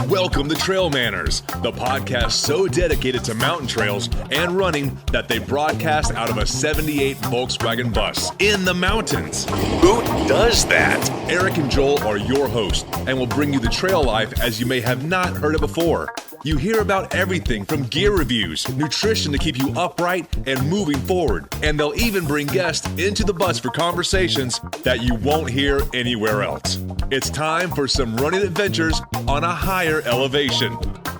Welcome to Trail Manners, the podcast so dedicated to mountain trails and running that they broadcast out of a 78 Volkswagen bus in the mountains. Who does that? Eric and Joel are your hosts and will bring you the trail life as you may have not heard it before. You hear about everything from gear reviews, nutrition to keep you upright and moving forward, and they'll even bring guests into the bus for conversations that you won't hear anywhere else. It's time for some running adventures on a higher elevation.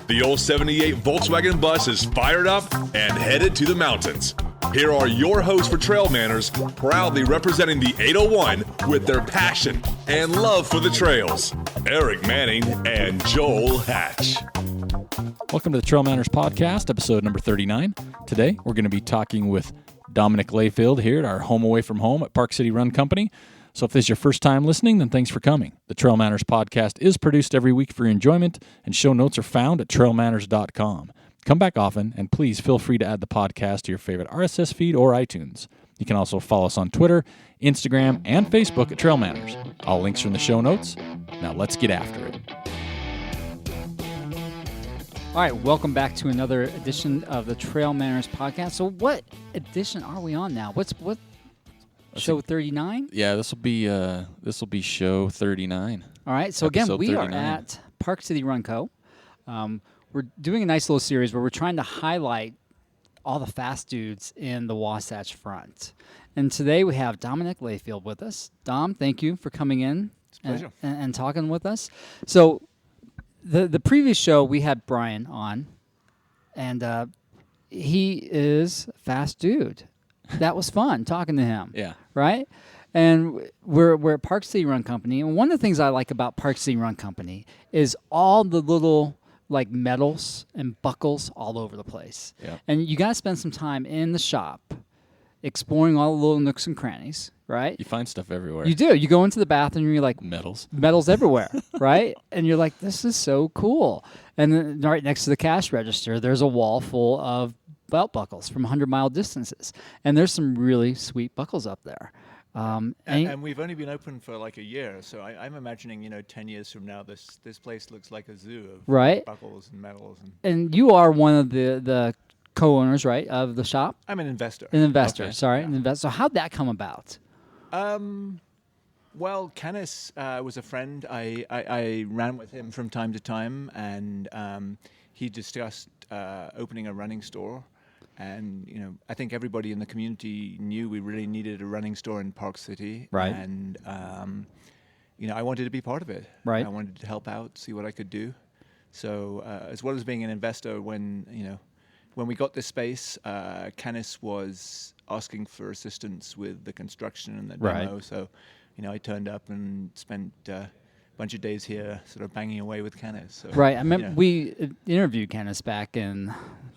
The old 78 Volkswagen bus is fired up and headed to the mountains. Here are your hosts for Trail Manners, proudly representing the 801 with their passion and love for the trails. Eric Manning and Joel Hatch. Welcome to the Trail Manners Podcast, episode number 39. Today, we're going to be talking with Dominick Layfield here at our home away from home at Park City Run Company. So if this is your first time listening, then thanks for coming. The Trail Manners Podcast is produced every week for your enjoyment, and show notes are found at trailmanners.com. Come back often, and please feel free to add the podcast to your favorite RSS feed or iTunes. You can also follow us on Twitter, Instagram, and Facebook at Trail Manners. All links are in the show notes. Now let's get after it. All right, welcome back to another edition of the Trail Manners Podcast. So what edition are we on now? What show 39? Yeah, this will be show 39. All right, so again, we 39. are at Park City Run Co. We're doing a nice little series where we're trying to highlight all the fast dudes in the Wasatch Front. And today we have Dominick Layfield with us. Dom, thank you for coming in and talking with us. So the previous show we had Brian on, and he is a fast dude. That was fun talking to him. Yeah. Right? And we're at Park City Run Company. And one of the things I like about Park City Run Company is all the little like medals and buckles all over the place. Yep. And you got to spend some time in the shop exploring all the little nooks and crannies, right? You find stuff everywhere. You do. You go into the bathroom and you're like, Medals everywhere, right? And you're like, this is so cool. And then right next to the cash register, there's a wall full of belt buckles from 100-mile distances. And there's some really sweet buckles up there. And we've only been open for like a year, so I'm imagining, 10 years from now, this place looks like a zoo of right? buckles and medals. And you are one of the co-owners, right, of the shop? I'm an investor. An investor, Okay. sorry. Yeah. An investor. So how'd that come about? Well, Kenneth was a friend. I ran with him from time to time, and he discussed opening a running store. And, I think everybody in the community knew we really needed a running store in Park City. Right. And, I wanted to be part of it. Right. I wanted to help out, see what I could do. So as well as being an investor, when we got this space, Kenneth was asking for assistance with the construction and the demo. Right. So, I turned up and spent a bunch of days here sort of banging away with Kenneth. So, Right. I remember we interviewed Kenneth back in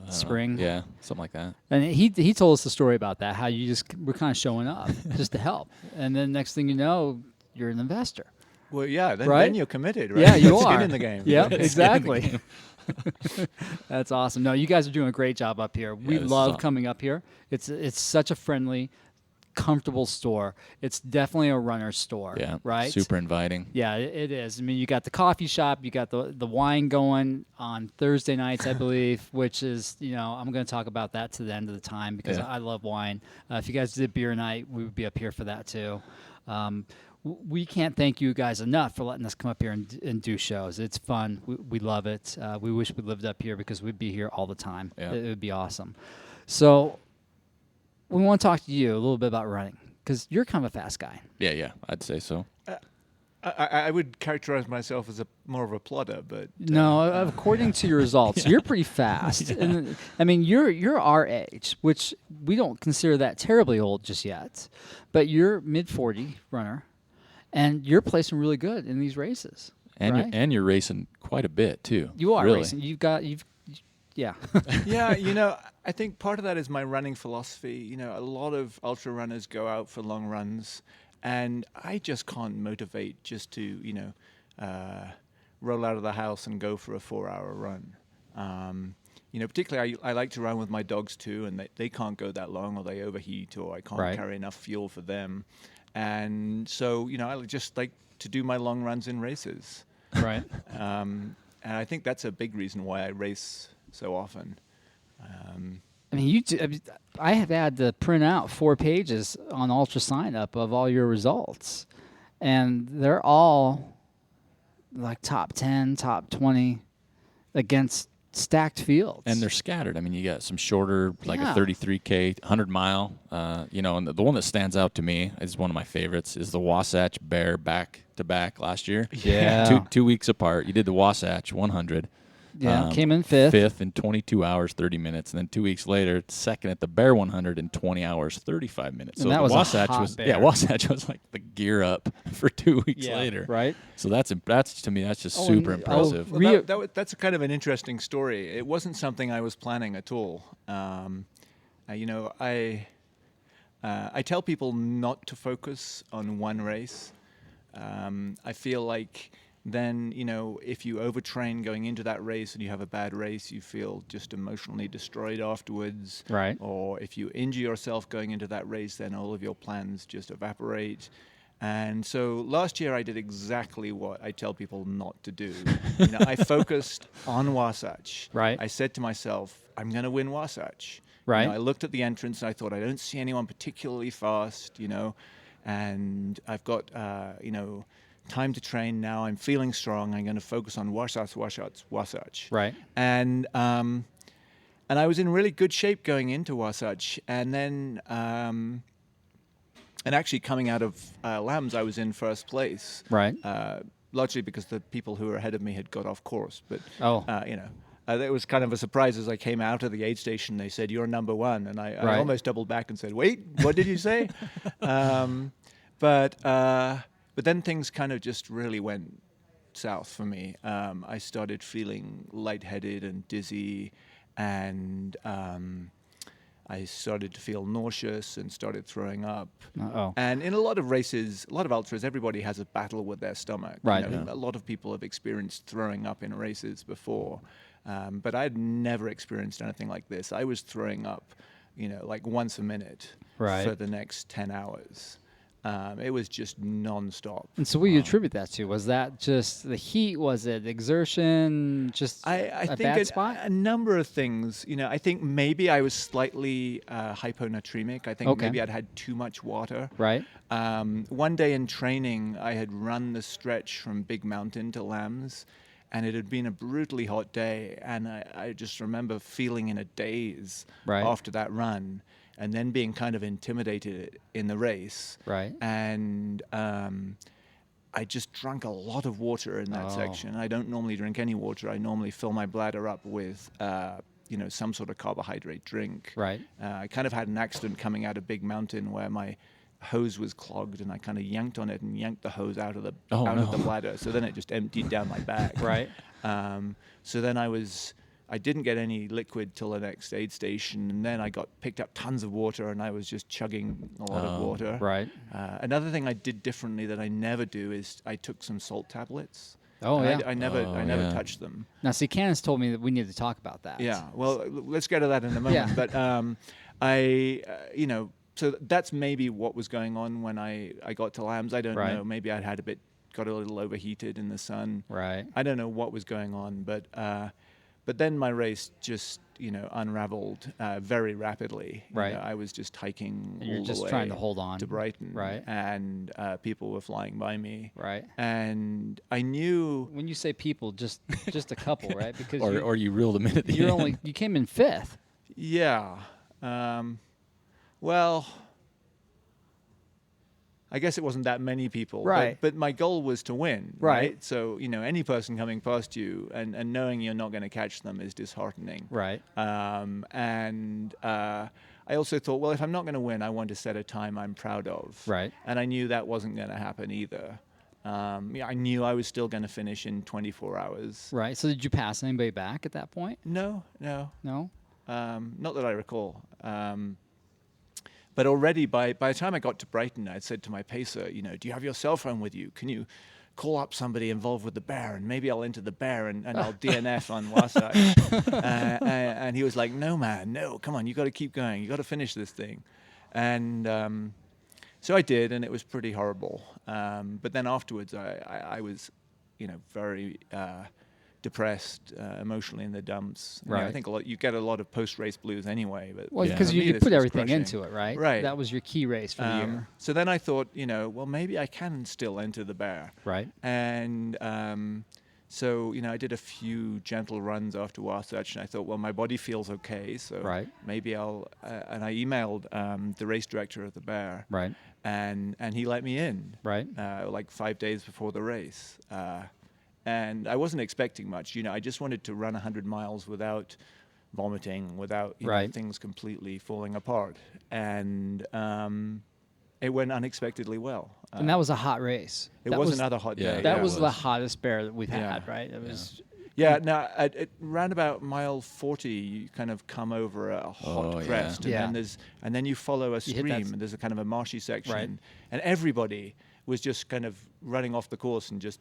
spring. Yeah, something like that. And he told us the story about that, how you just were kind of showing up just to help. And then next thing you know, you're an investor. Well, yeah, Right? then you're committed, right? Yeah, you Got are. skin in the game. Yeah, Right? exactly. That's awesome. No, you guys are doing a great job up here. We this is love awesome. coming up here. It's such a friendly, comfortable store. It's definitely a runner's store. Yeah, right? super inviting. Yeah, it is. I mean, you got the coffee shop, you got the wine going on Thursday nights, I believe, which is, I'm going to talk about that to the end of the time because Yeah. I love wine. If you guys did beer night, we would be up here for that too. We can't thank you guys enough for letting us come up here and do shows. It's fun. We love it. We wish we lived up here because we'd be here all the time. Yeah. It would be awesome. So we want to talk to you a little bit about running because you're kind of a fast guy. Yeah, I'd say so. I would characterize myself as more of a plodder, but No, according to your results, you're pretty fast. Yeah. And I mean, you're our age, which we don't consider that terribly old just yet. But you're mid-40 runner, and you're placing really good in these races. And right? you're racing quite a bit too. You are really. racing. Yeah. yeah, I think part of that is my running philosophy. A lot of ultra runners go out for long runs, and I just can't motivate just to, roll out of the house and go for a 4-hour run. Particularly I like to run with my dogs too, and they can't go that long, or they overheat, or I can't carry enough fuel for them. And so, I just like to do my long runs in races. Right. And I think that's a big reason why I race so often. I mean, I have had to print out 4 pages on Ultra Sign Up of all your results, and they're all like top 10, top 20 against stacked fields. And they're scattered. I mean, you got some shorter, like Yeah. a 33K, 100-mile. And the one that stands out to me is one of my favorites is the Wasatch Bear back-to-back last year. Yeah. Two weeks apart. You did the Wasatch 100. Yeah, came in fifth. Fifth in 22 hours, 30 minutes. And then 2 weeks later, second at the Bear 100 in 20 hours, 35 minutes. And So that the was a Wasatch hot was bear. Wasatch was like the gear up for 2 weeks Yeah, later. right? So that's to me, that's just Oh, super and- impressive. Well, that's kind of an interesting story. It wasn't something I was planning at all. I tell people not to focus on one race. I feel like then, if you overtrain going into that race and you have a bad race, you feel just emotionally destroyed afterwards. Right. Or if you injure yourself going into that race, then all of your plans just evaporate. And so last year I did exactly what I tell people not to do. I focused on Wasatch. Right. I said to myself, I'm going to win Wasatch. Right. I looked at the entrance and I thought, I don't see anyone particularly fast, and I've got, time to train now. I'm feeling strong. I'm going to focus on Wasatch. Right. And I was in really good shape going into Wasatch. And then, and actually coming out of Lambs, I was in first place. Right. Largely because the people who were ahead of me had got off course. But, it was kind of a surprise as I came out of the aid station. They said, "You're number one." And I almost doubled back and said, "Wait, what did you say?" But then things kind of just really went south for me. I started feeling lightheaded and dizzy, and I started to feel nauseous and started throwing up. Uh-oh. And in a lot of races, a lot of ultras, everybody has a battle with their stomach. Right. A lot of people have experienced throwing up in races before, but I'd never experienced anything like this. I was throwing up, like once a minute for the next 10 hours. It was just nonstop. And so what do you attribute that to? Was that just the heat? Was it exertion? Just I a think bad spot? a number of things. I think maybe I was slightly hyponatremic. I think maybe I'd had too much water. Right. One day in training, I had run the stretch from Big Mountain to Lambs, and it had been a brutally hot day. And I just remember feeling in a daze after that run. And then being kind of intimidated in the race. Right. And I just drank a lot of water in that section. I don't normally drink any water. I normally fill my bladder up with, some sort of carbohydrate drink. Right. I kind of had an accident coming out of Big Mountain where my hose was clogged, and I kind of yanked on it and yanked the hose out of the bladder. So then it just emptied down my back. Right. So then I didn't get any liquid till the next aid station, and then I picked up tons of water, and I was just chugging a lot of water. Right. Another thing I did differently that I never do is I took some salt tablets. Oh, yeah. I never touched them. Now, see, Candace told me that we need to talk about that. Yeah. Well, let's get to that in a moment. Yeah. But so that's maybe what was going on when I got to Lambs. I don't know. Maybe I got a little overheated in the sun. Right. I don't know what was going on, but then my race just, unraveled very rapidly. Right. I was just hiking all the way trying to hold on to Brighton. Right. And people were flying by me. Right. And I knew. When you say people, just a couple, right? Because or you reeled them in at the end. You came in fifth. Yeah. Well, I guess it wasn't that many people, right? But my goal was to win, right? So any person coming past you and knowing you're not going to catch them is disheartening, right? And I also thought, well, if I'm not going to win, I want to set a time I'm proud of, right? And I knew that wasn't going to happen either. I knew I was still going to finish in 24 hours, right? So did you pass anybody back at that point? No. Not that I recall. But already by the time I got to Brighton, I'd said to my pacer, do you have your cell phone with you? Can you call up somebody involved with the bear, and maybe I'll enter the bear and I'll DNF on Wasatch. And he was like, no, man, no, come on, you got to keep going. You got to finish this thing. And so I did, and it was pretty horrible. But then afterwards, I was, very depressed, emotionally in the dumps. You know, Right. I think you get a lot of post-race blues anyway. But Well, Yeah. because for me, you this put was everything crushing. into it, right? Right. That was your key race for the year. So then I thought, well, maybe I can still enter the bear. Right. And so, I did a few gentle runs after Wasatch, and I thought, well, my body feels okay, so Right. maybe I'll. And I emailed the race director of the bear, Right. and he let me in, Right. like 5 days before the race. And I wasn't expecting much. I just wanted to run 100 miles without vomiting, without Right. things completely falling apart, and it went unexpectedly well. And that was a hot race. It That was was another hot yeah, day. That it was the was. hottest bear that we've Yeah. had, right? It was. Yeah, now at round about mile 40, you kind of come over a hot Oh, yeah. crest, and Yeah. then you follow a You hit that stream, and there's a kind of a marshy section, Right. and everybody was just kind of running off the course and just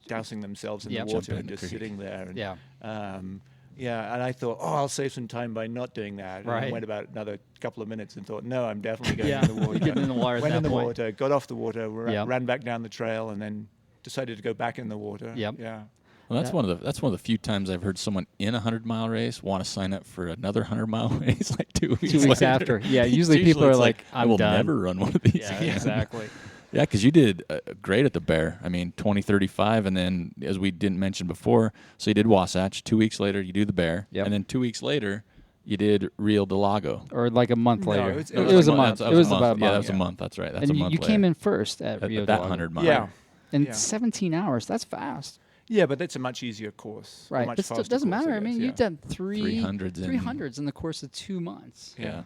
dousing themselves in Yep. the water Jumping in and the just creek. sitting there. And, Yeah. and I thought, I'll save some time by not doing that. And I Right. went about another couple of minutes and thought, no, I'm definitely going Yeah, in the you're water. getting in the water at Went that in the point. water, got off the water, Yep. ran back down the trail, and then decided to go back in the water. Yep. Yeah. Well, that's Yeah. one of the few times I've heard someone in a 100-mile race want to sign up for another 100-mile race like 2 weeks 2 weeks later. after. Yeah, usually people it's are like, I I'm will done. never run one of these Yeah, again. exactly. Yeah, because you did great at the Bear. I mean, 20:35, and then, as we didn't mention before, so you did Wasatch. 2 weeks later, you do the Bear. Yep. And then 2 weeks later, you did Rio del Lago. Or like a month No, later. it It was was a a month. That It was about a month. Yeah, that was a yeah. month. That's right. That's And a you month you later. came in first at at Rio that del Lago. 100 mile. Yeah. In Yeah. 17 hours. That's fast. Yeah, but that's a much easier course. a Right. much But still, it faster doesn't course, matter. I guess, mean, yeah. you've done 300s in- 300s in the course of 2 months. Yeah,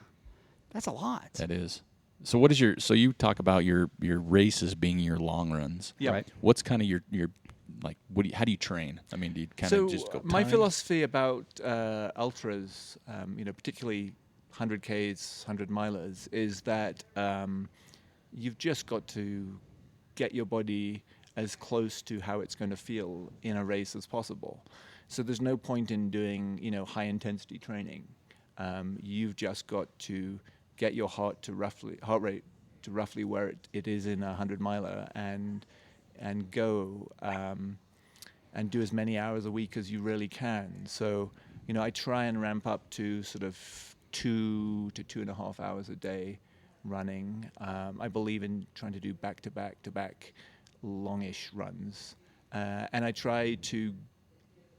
That's a lot. that is. So what is so you talk about your races being your long runs. Yeah. Right. What's kind of your like how do you train? I mean, do you kind So of just go my time? philosophy about ultras, particularly 100Ks, 100 milers, is that you've just got to get your body as close to how it's going to feel in a race as possible. So there's no point in doing high intensity training. You've just got to get your heart rate to roughly where it is in a 100 miler and go and do as many hours a week as you really can. So I try and ramp up to sort of 2 to 2.5 hours a day running. I believe in trying to do back-to-back longish runs, and I try to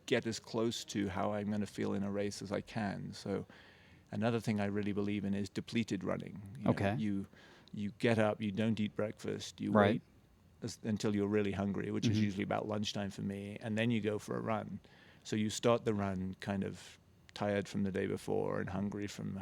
get as close to how I'm going to feel in a race as I can. So another thing I really believe in is depleted running. Okay. You get up, you don't eat breakfast, you Right. wait until you're really hungry, which is usually about lunchtime for me, and then you go for a run. So you start the run kind of tired from the day before and hungry from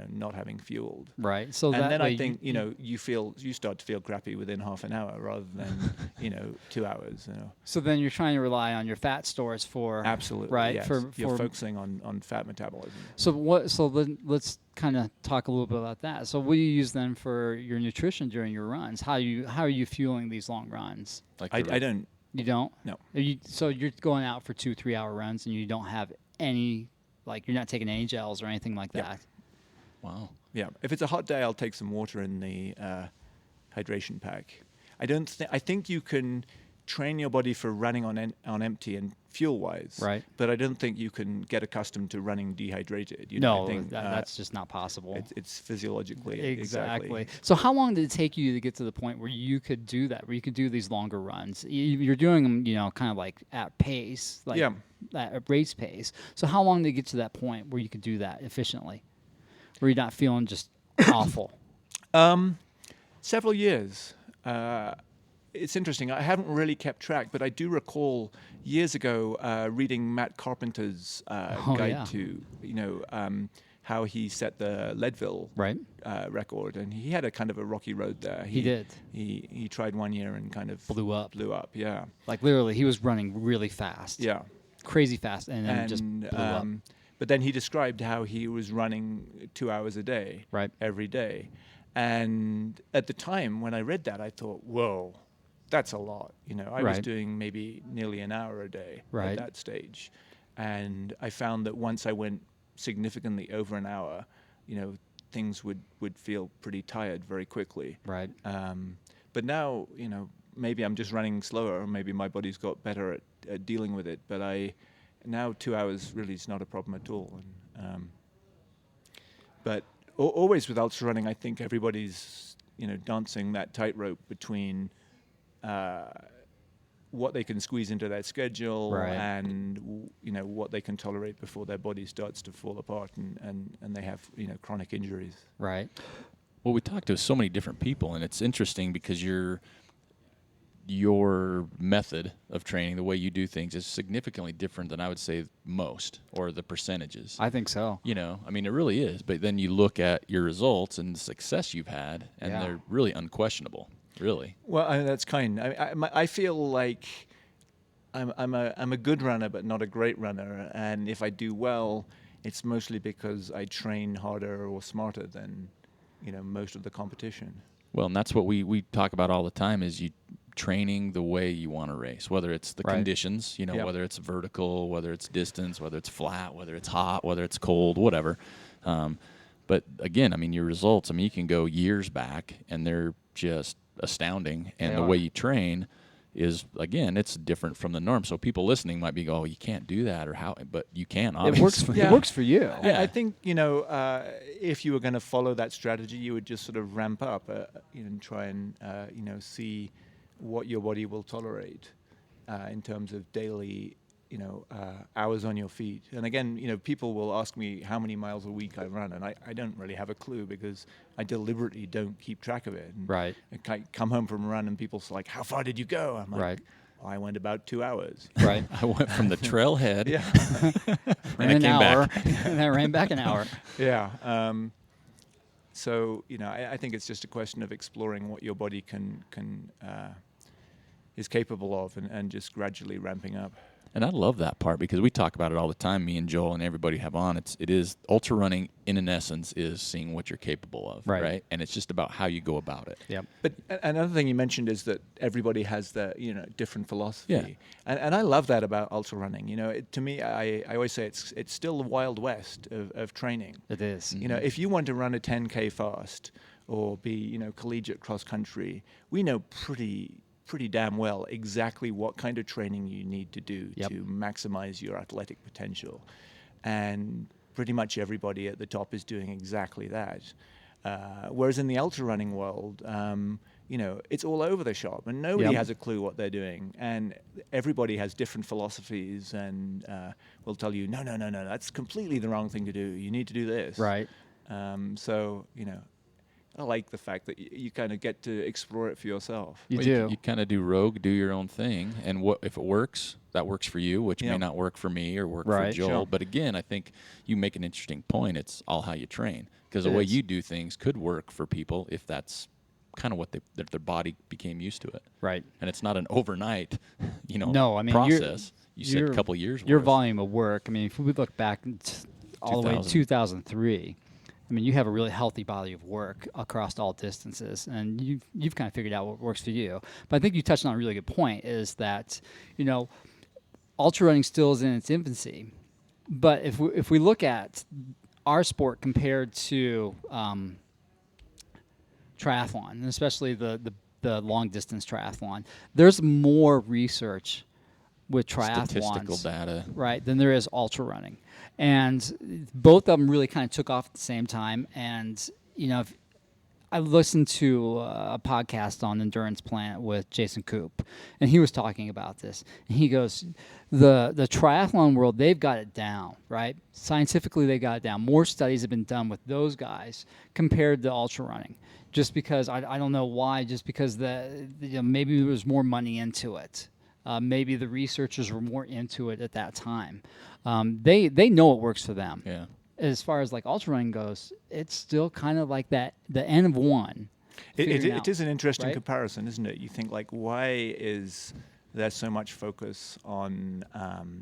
not having fueled. Right. So And that then way I think you start to feel crappy within half an hour rather than 2 hours. So then you're trying to rely on your fat stores for Absolutely, right yes. for You're focusing on fat metabolism. So then let's kind of talk a little bit about that. So what do you use then for your nutrition during your runs? How are you fueling these long runs? Like I the- don't. You don't? No. So you're going out for 2-3 hour runs and you don't have any, like you're not taking any gels or anything like Yep. that. Wow. Yeah, if it's a hot day, I'll take some water in the hydration pack. I think you can train your body for running on empty and fuel-wise. Right. But I don't think you can get accustomed to running dehydrated. I No, think, that's just not possible. it's physiologically Exactly. So how long did it take you to get to the point where you could do that, where you could do these longer runs? You're doing them, kind of like at pace, like Yeah. at race pace. So how long did it get to that point where you could do that efficiently, where you're not feeling just awful? Several years. It's interesting. I haven't really kept track, but I do recall years ago reading Matt Carpenter's guide yeah. to, how he set the Leadville Right. record, and he had a kind of a rocky road there. He did. He tried one year and kind of Blew up. Yeah. Like literally, he was running really fast. Yeah. Crazy fast, and then just blew up. But then he described how he was running 2 hours a day, Right. every day. And at the time when I read that, I thought, whoa, that's a lot. I was Right. doing maybe nearly an hour a day Right. at that stage. And I found that once I went significantly over an hour, things would feel pretty tired very quickly. Right. But now, maybe I'm just running slower, or maybe my body's got better at dealing with it. But now 2 hours really is not a problem at all. And, but always with ultra running, I think everybody's dancing that tightrope between what they can squeeze into their schedule and what they can tolerate before their body starts to fall apart and they have chronic injuries. Right. Well, we talked to so many different people, and it's interesting because your method of training, the way you do things, is significantly different than I would say most, or the percentages. I think so. I mean, it really is. But then you look at your results and the success you've had, and they're really unquestionable. Really. Well, that's kind. I feel like I'm a good runner, but not a great runner. And if I do well, it's mostly because I train harder or smarter than most of the competition. Well, and that's what we talk about all the time, is you training the way you want to race, whether it's the conditions, whether it's vertical, whether it's distance, whether it's flat, whether it's hot, whether it's cold, whatever. But again, I mean, your results, I mean, you can go years back and they're just astounding. And the way you train is, again, it's different from the norm. So people listening might be, oh, you can't do that, or how, but you can, obviously. It works for you. I think, if you were going to follow that strategy, you would just sort of ramp up, and try and, see what your body will tolerate in terms of daily, hours on your feet. And again, people will ask me how many miles a week I run, and I don't really have a clue because I deliberately don't keep track of it. And Right. I come home from a run and people's like, how far did you go? I'm like, Right. I went about 2 hours. Right. I went from the trailhead. Ran an hour, and I ran back an hour. Yeah. So, I think it's just a question of exploring what your body is capable of and just gradually ramping up. And I love that part because we talk about it all the time, me and Joel and everybody have on. It is ultra running in an essence is seeing what you're capable of, right? And it's just about how you go about it. Yep. But another thing you mentioned is that everybody has their, different philosophy. Yeah. And I love that about ultra running. To me, I always say it's still the Wild West of training. It is. If you want to run a 10K fast or be, collegiate cross country, we know pretty damn well exactly what kind of training you need to do to maximize your athletic potential. And pretty much everybody at the top is doing exactly that. Whereas in the ultra running world, it's all over the shop and nobody has a clue what they're doing. And everybody has different philosophies and will tell you, no, that's completely the wrong thing to do. You need to do this. Right. So, I like the fact that you kind of get to explore it for yourself. You Well, do. You kind of do rogue, do your own thing, and if it works, that works for you, which may not work for me or work for Joel. Sure. But again, I think you make an interesting point. It's all how you train, because the way you do things could work for people if that's kind of what their body became used to it. Right. And it's not an overnight, No, I mean, process. You said a couple of years. Your worth. volume of work. I mean, if we look back all the way to 2003. I mean, you have a really healthy body of work across all distances, and you've kind of figured out what works for you. But I think you touched on a really good point, is that, ultra running still is in its infancy. But if we look at our sport compared to triathlon, and especially the long distance triathlon, there's more research with triathlons, statistical data, right, than there is ultra running. And both of them really kind of took off at the same time. And, I listened to a podcast on Endurance Planet with Jason Koop, and he was talking about this. And he goes, the triathlon world, they've got it down, right? Scientifically, they got it down. More studies have been done with those guys compared to ultra running. Just because, I don't know why, just because maybe there was more money into it. Maybe the researchers were more into it at that time. They know it works for them. Yeah. As far as like ultra running goes, it's still kind of like that, the N of one. It is an interesting right? comparison, isn't it? You think like, why is there so much focus on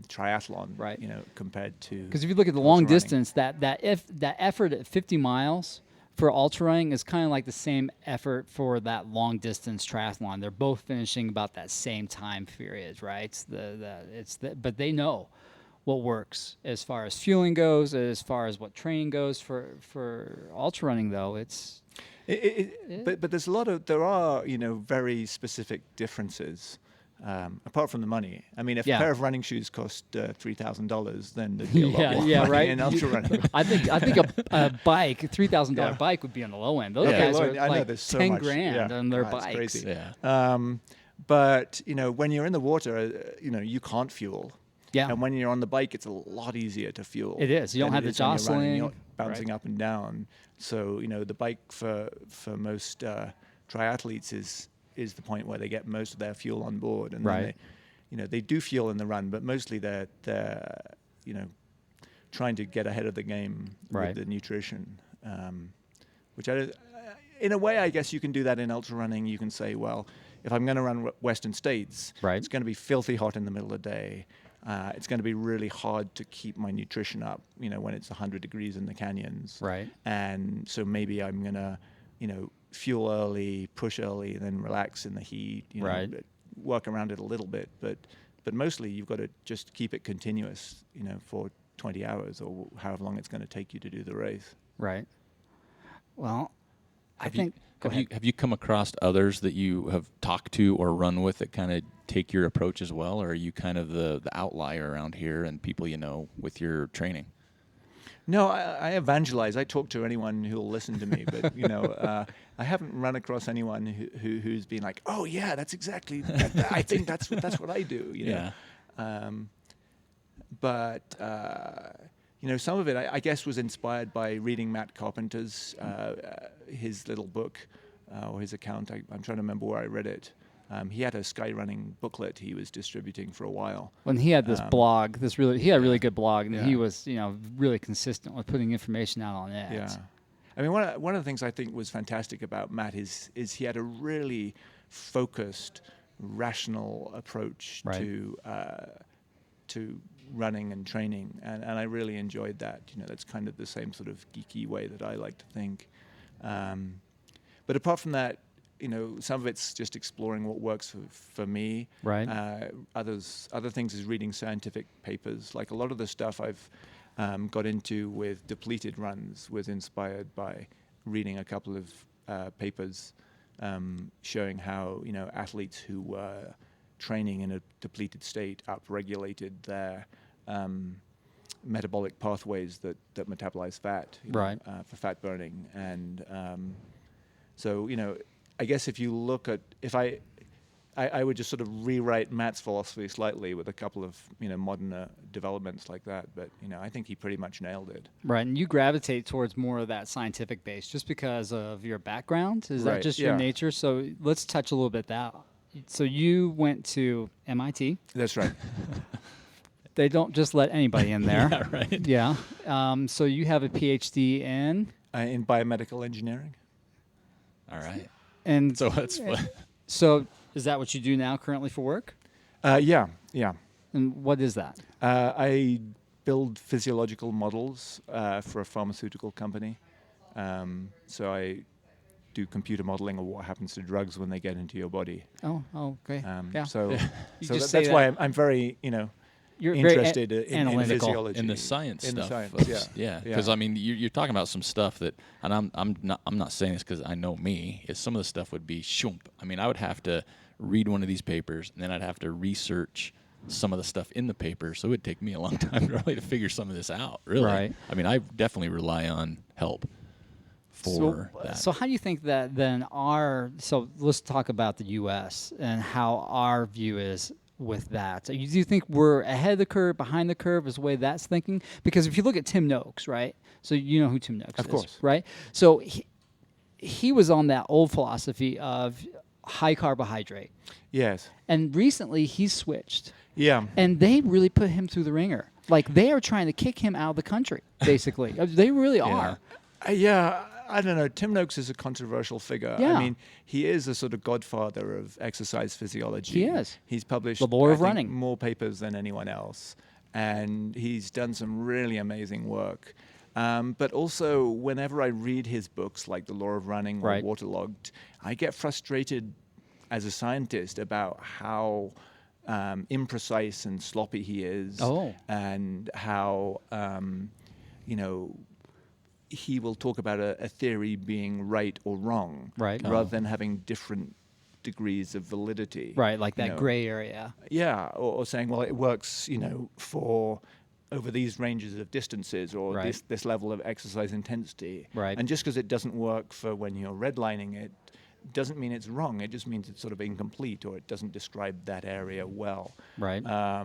triathlon, right? Compared to, because if you look at the long distance, that effort at 50 miles for ultra running is kind of like the same effort for that long distance triathlon. They're both finishing about that same time period, right? But they know what works as far as fueling goes, as far as what training goes. For ultra running, though, but there are very specific differences. apart from the money. I mean, if Yeah. a pair of running shoes cost $3,000, then there'd be a lot Yeah, more yeah, money right. in ultra running. I think a bike, $3,000 Yeah. bike would be on the low end. Those Yeah. guys Low are end, I know like there's so 10 much. grand Yeah. on their God, it's bikes. crazy. Yeah. But when you're in the water, you can't fuel. Yeah. And when you're on the bike, it's a lot easier to fuel. It is. You don't than have it the is when you're running. You're jostling. bouncing up and down. So the bike for most triathletes is the point where they get most of their fuel on board, and Right. then they do fuel in the run, but mostly they're trying to get ahead of the game Right. with the nutrition, which in a way, I guess you can do that in ultra running. You can say, well, if I'm going to run Western States, Right. it's going to be filthy hot in the middle of the day. It's going to be really hard to keep my nutrition up, when it's 100 degrees in the canyons. Right. And so maybe I'm going to, fuel early, push early, and then relax in the heat. Right. Work around it a little bit, but mostly you've got to just keep it continuous, for 20 hours or however long it's going to take you to do the race. Right. Well, I Have think. Go ahead. you come across others that you have talked to or run with that kind of take your approach as well, or are you kind of the outlier around here and people with your training? No, I evangelize. I talk to anyone who'll listen to me, but I haven't run across anyone who's been like, "Oh yeah, that's exactly. I think that's what I do." Yeah. But some of it, I guess, was inspired by reading Matt Carpenter's his little book or his account. I'm trying to remember where I read it. He had a skyrunning booklet he was distributing for a while. When he had this blog, he had a really good blog, and Yeah. he was, really consistent with putting information out on it. Yeah, I mean, one of the things I think was fantastic about Matt is he had a really focused, rational approach Right. to running and training, and I really enjoyed that. That's kind of the same sort of geeky way that I like to think. But apart from that, some of it's just exploring what works for me. Right. Other things is reading scientific papers. Like a lot of the stuff I've got into with depleted runs was inspired by reading a couple of papers showing how athletes who were training in a depleted state upregulated their metabolic pathways that metabolize fat, Right. For fat burning. And so I guess if you look at, I would just sort of rewrite Matt's philosophy slightly with a couple of modern developments like that, but I think he pretty much nailed it. Right, and you gravitate towards more of that scientific base just because of your background. Is that Right, just your yeah. nature? So let's touch a little bit that. So you went to MIT. That's right. They don't just let anybody in there. Yeah, right. Yeah. So you have a PhD in, In biomedical engineering. All right. and So that's so is that what you do now currently for work? Yeah. And what is that? I build physiological models for a pharmaceutical company. So I do computer modeling of what happens to drugs when they get into your body. Oh, okay. Yeah. So, You so just say that's why that. I'm very, You're very interested in analytical. physiology. in the science in stuff. the science, Yeah. Because I mean, you're talking about some stuff that, and I'm not saying this because I know me. Is some of the stuff would be shump. I mean, I would have to read one of these papers, and then I'd have to research some of the stuff in the paper. So it would take me a long time really to figure some of this out. Really. Right. I mean, I definitely rely on help for that. So how do you think that then so let's talk about the U.S. and how our view is with that. Do you think we're ahead of the curve, behind the curve is the way that's thinking? Because if you look at Tim Noakes, right? So you know who Tim Noakes is. Of course. Right? So he was on that old philosophy of high carbohydrate. Yes. And recently he's switched. Yeah. And they really put him through the ringer. Like they are trying to kick him out of the country, basically. They really are. Yeah, I don't know. Tim Noakes is a controversial figure. Yeah. I mean, he is a sort of godfather of exercise physiology. He is. He's published The lore I of think, running. more papers than anyone else. And he's done some really amazing work. But also, whenever I read his books, like The Law of Running or Right. Waterlogged, I get frustrated as a scientist about how imprecise and sloppy he is. Oh. And how, he will talk about a theory being right or wrong, Right. rather than having different degrees of validity. Right, like you that know. gray area. Yeah, or saying, well, it works, for over these ranges of distances or Right. this level of exercise intensity. Right. And just because it doesn't work for when you're redlining it, doesn't mean it's wrong. It just means it's sort of incomplete or it doesn't describe that area well. Right. I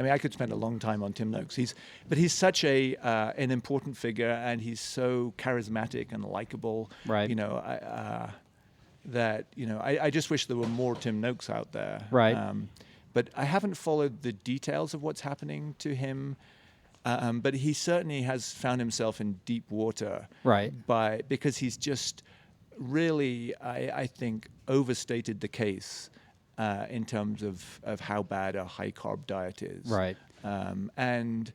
mean, I could spend a long time on Tim Noakes. But he's such an important figure, and he's so charismatic and likable. Right. I just wish there were more Tim Noakes out there. Right. But I haven't followed the details of what's happening to him. But he certainly has found himself in deep water. Right. Because he's just really, I think, overstated the case in terms of how bad a high-carb diet is. Right. And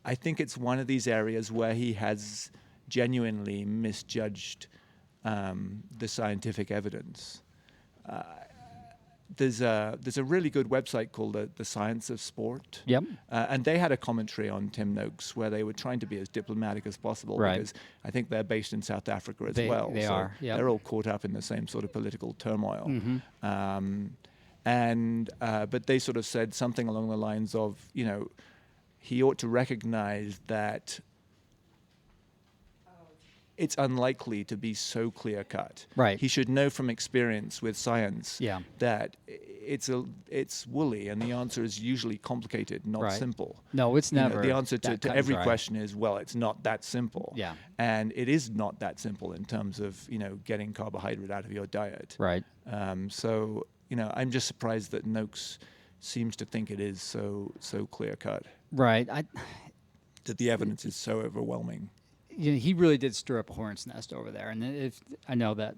I think it's one of these areas where he has genuinely misjudged the scientific evidence. There's a really good website called The Science of Sport. Yep. And they had a commentary on Tim Noakes where they were trying to be as diplomatic as possible Right. because I think they're based in South Africa as They well. So are, yep. they're all caught up in the same sort of political turmoil. Mm-hmm. But they sort of said something along the lines of, he ought to recognize that it's unlikely to be so clear-cut. Right. He should know from experience with science Yeah. that it's woolly, and the answer is usually complicated, not Right. simple. No, it's never. The answer that to cut and every dry. question is, well, it's not that simple. Yeah. And it is not that simple in terms of, getting carbohydrate out of your diet. Right. So, I'm just surprised that Noakes seems to think it is so clear-cut, Right. that the evidence is so overwhelming. He really did stir up a hornet's nest over there. And if I know that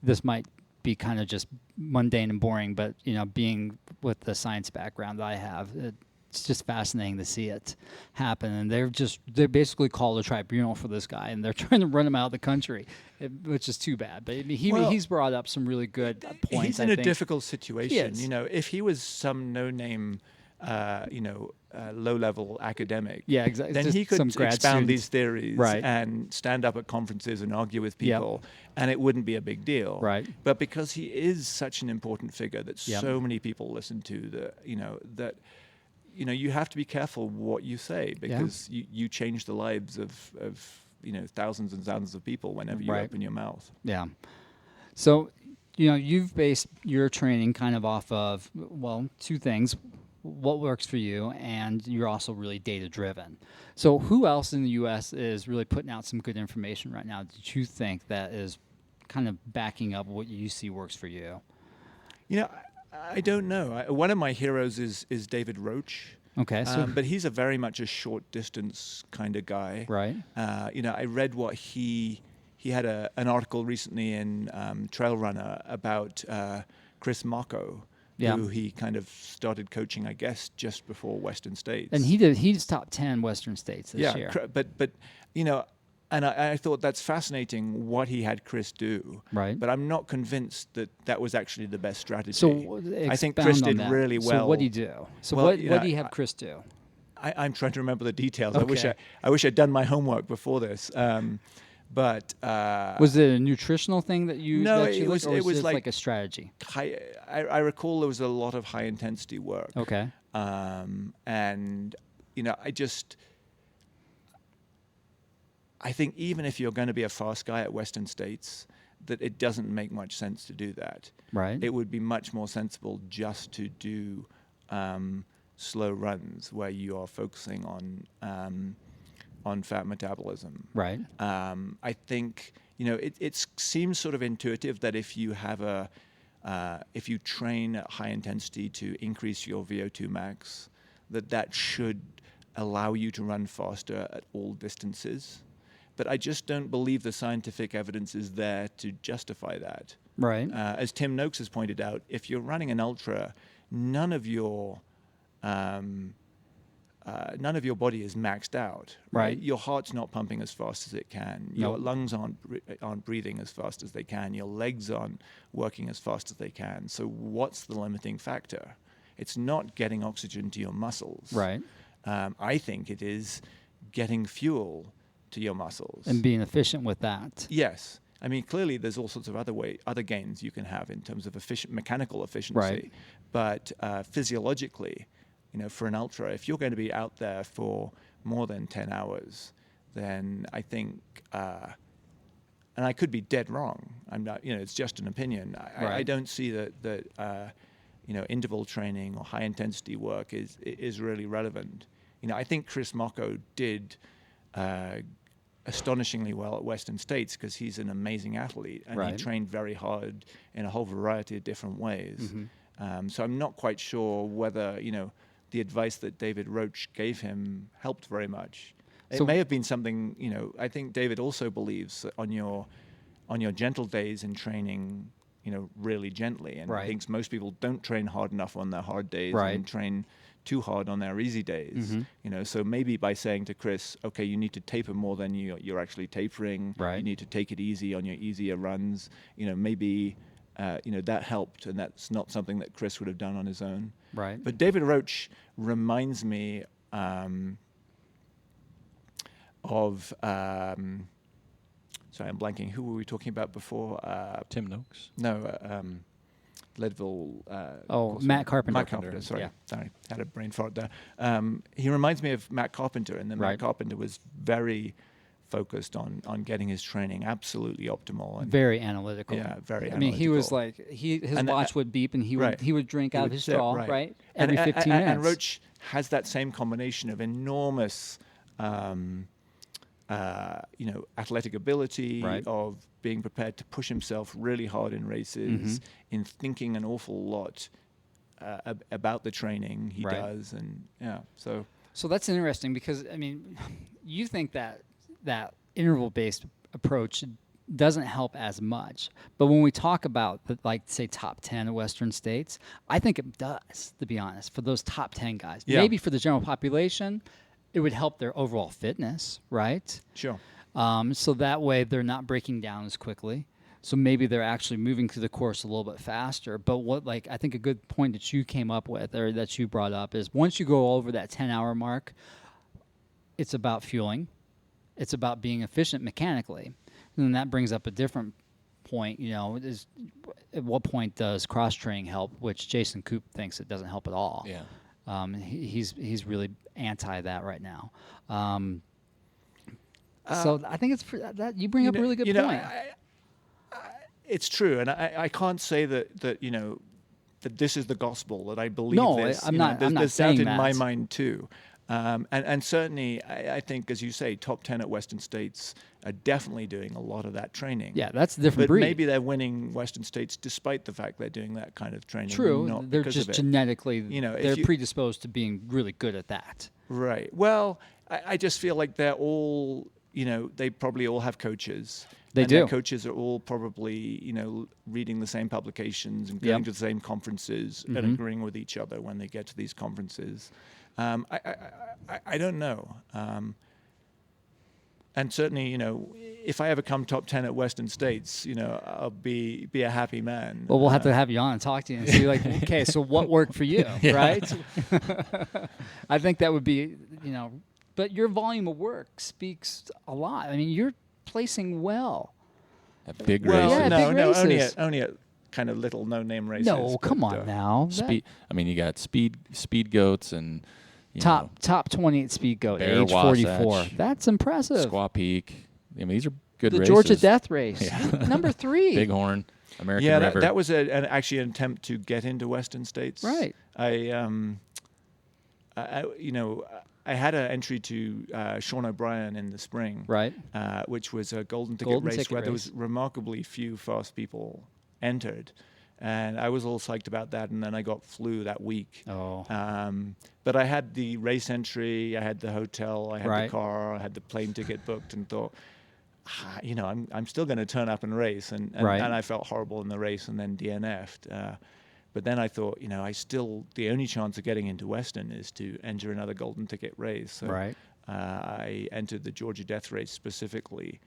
this might be kind of just mundane and boring, but being with the science background that I have, it's just fascinating to see it happen. And they basically called a tribunal for this guy, and they're trying to run him out of the country, which is too bad. But I mean, he's brought up some really good points. He's in I a think. difficult situation. He is. If he was some no-name, low-level academic, Yeah, exactly. then Just he could some grad expound student. these theories Right. and stand up at conferences and argue with Yep. people, and it wouldn't be a big deal. Right. But because he is such an important figure that Yep. so many people listen to, you have to be careful what you say because you change the lives of thousands and thousands of people whenever you Right. open your mouth. Yeah. So, you've based your training kind of off of, two things. What works for you, and you're also really data-driven. So who else in the U.S. is really putting out some good information right now that you think that is kind of backing up what you see works for you? I don't know. One of my heroes is David Roach. Okay, so But he's very much a short distance kind of guy. right, I read what he had an article recently in Trail Runner about Chris Mocco, Yeah. who he kind of started coaching, I guess, just before Western States. and he's top 10 Western States this year. But and I thought that's fascinating what he had Chris do. Right. But I'm not convinced that was actually the best strategy. So I think Chris expound on did that. really well. So what did he do? So Well, what you know, did he have Chris do? I'm trying to remember the details. Okay. I wish I'd done my homework before this. But Was it a nutritional thing that you? No, that you it was- looked, or it was it like- like a stragy. I recall there was a lot of high intensity work. Okay. And I think even if you're going to be a fast guy at Western States, that it doesn't make much sense to do that. Right. It would be much more sensible just to do slow runs where you are focusing on fat metabolism. Right. I think it seems sort of intuitive that if you have if you train at high intensity to increase your VO2 max, that should allow you to run faster at all distances. But I just don't believe the scientific evidence is there to justify that. Right. As Tim Noakes has pointed out, if you're running an ultra, none of your body is maxed out. Right. Your heart's not pumping as fast as it can. Your lungs aren't breathing as fast as they can. Your legs aren't working as fast as they can. So what's the limiting factor? It's not getting oxygen to your muscles. Right. I think it is getting fuel to your muscles. And being efficient with that. Yes. I mean, clearly there's all sorts of other gains you can have in terms of mechanical efficiency, Right. but physiologically, for an ultra, if you're going to be out there for more than 10 hours, then I think, and I could be dead wrong. I'm not, it's just an opinion. I don't see that interval training or high intensity work is really relevant. I think Chris Mocco did astonishingly well at Western States because he's an amazing athlete and he trained very hard in a whole variety of different ways. So I'm not quite sure whether the advice that David Roach gave him helped very much. It may have been something, I think David also believes that on your gentle days in training, really gently, and thinks most people don't train hard enough on their hard days and train too hard on their easy days. So maybe by saying to Chris, okay, you need to taper more than you're actually tapering. You need to take it easy on your easier runs. Maybe that helped, and that's not something that Chris would have done on his own. But David Roach reminds me of sorry, I'm blanking. Who were we talking about before? Tim Noakes? No, Leadville. Matt Carpenter. Matt Carpenter, sorry, had a brain fart there. He reminds me of Matt Carpenter, and then Matt Carpenter was very focused on getting his training absolutely optimal. And very analytical. Yeah, very analytical. I mean, he was like, his watch would beep, and he would drink out of his straw, every 15 minutes. And Roach has that same combination of enormous athletic ability, of being prepared to push himself really hard in races, in thinking an awful lot about the training he does, and So that's interesting because I mean, you think that interval-based approach doesn't help as much, but when we talk about say top 10 at Western States, I think it does. To be honest, for those top 10 guys, maybe for the general population, it would help their overall fitness, right? Sure. So that way they're not breaking down as quickly. So maybe they're actually moving through the course a little bit faster. But I think a good point that you came up with, or that you brought up, is once you go over that 10-hour mark, it's about fueling. It's about being efficient mechanically. And then that brings up a different point, is at what point does cross-training help, which Jason Koop thinks it doesn't help at all. Yeah. He's really anti that right now. So I think it's that you bring up a really good point. It's true, and I can't say that that this is the gospel, that I believe this. I'm not there's saying doubt that. in my mind too. And certainly, I think, as you say, top 10 at Western States are definitely doing a lot of that training. Yeah, that's a different but breed. Maybe they're winning Western States despite the fact they're doing that kind of training. True, they're just genetically, they're predisposed to being really good at that. Right. Well, I just feel like they're all, they probably all have coaches. They do. Their coaches are all probably, reading the same publications and going to the same conferences and agreeing with each other when they get to these conferences. I don't know. And certainly, if I ever come top 10 at Western States, I'll be a happy man. Well, we'll have to have you on and talk to you and see, okay, so what worked for you, right? I think that would be, but your volume of work speaks a lot. I mean, you're placing well. At big well, races. Yeah, big races. only at kind of little no-name races. No, come on now. Speed. I mean, you got speed goats and top 28 speed goat, Bear, age 44. Wasatch, That's impressive. Squaw Peak. I mean, these are good the races. Georgia Death Race, number 3. Bighorn, American River. That was actually an attempt to get into Western States. Right. I had an entry to Sean O'Brien in the spring, Right. Which was a golden ticket race where there was remarkably few fast people entered. And I was all psyched about that, and then I got flu that week. Oh. But I had the race entry, I had the hotel, I had Right. the car, I had the plane ticket booked, and thought, I'm still going to turn up and race. And I felt horrible in the race, and then DNF'd. But then I thought, the only chance of getting into Western is to enter another golden ticket race. So Right. I entered the Georgia Death Race specifically,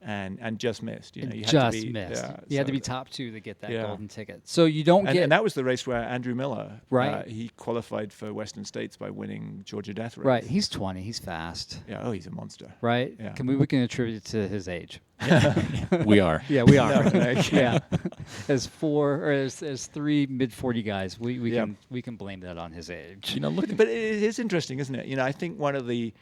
and just missed. You know, you had Just to be, missed. Yeah, You had to so be top 2 to get that Yeah. golden ticket. So you don't get and that was the race where Andrew Miller, Right. he qualified for Western States by winning Georgia Death Race. right. He's 20. He's fast. Yeah. Oh, he's a monster. Right? Yeah. We can attribute it to his age. We are. Yeah, we are. No, yeah. As 3 mid-40 guys, we Yeah. can blame that on his age. You know, look. But it is interesting, isn't it? You know, I think one of the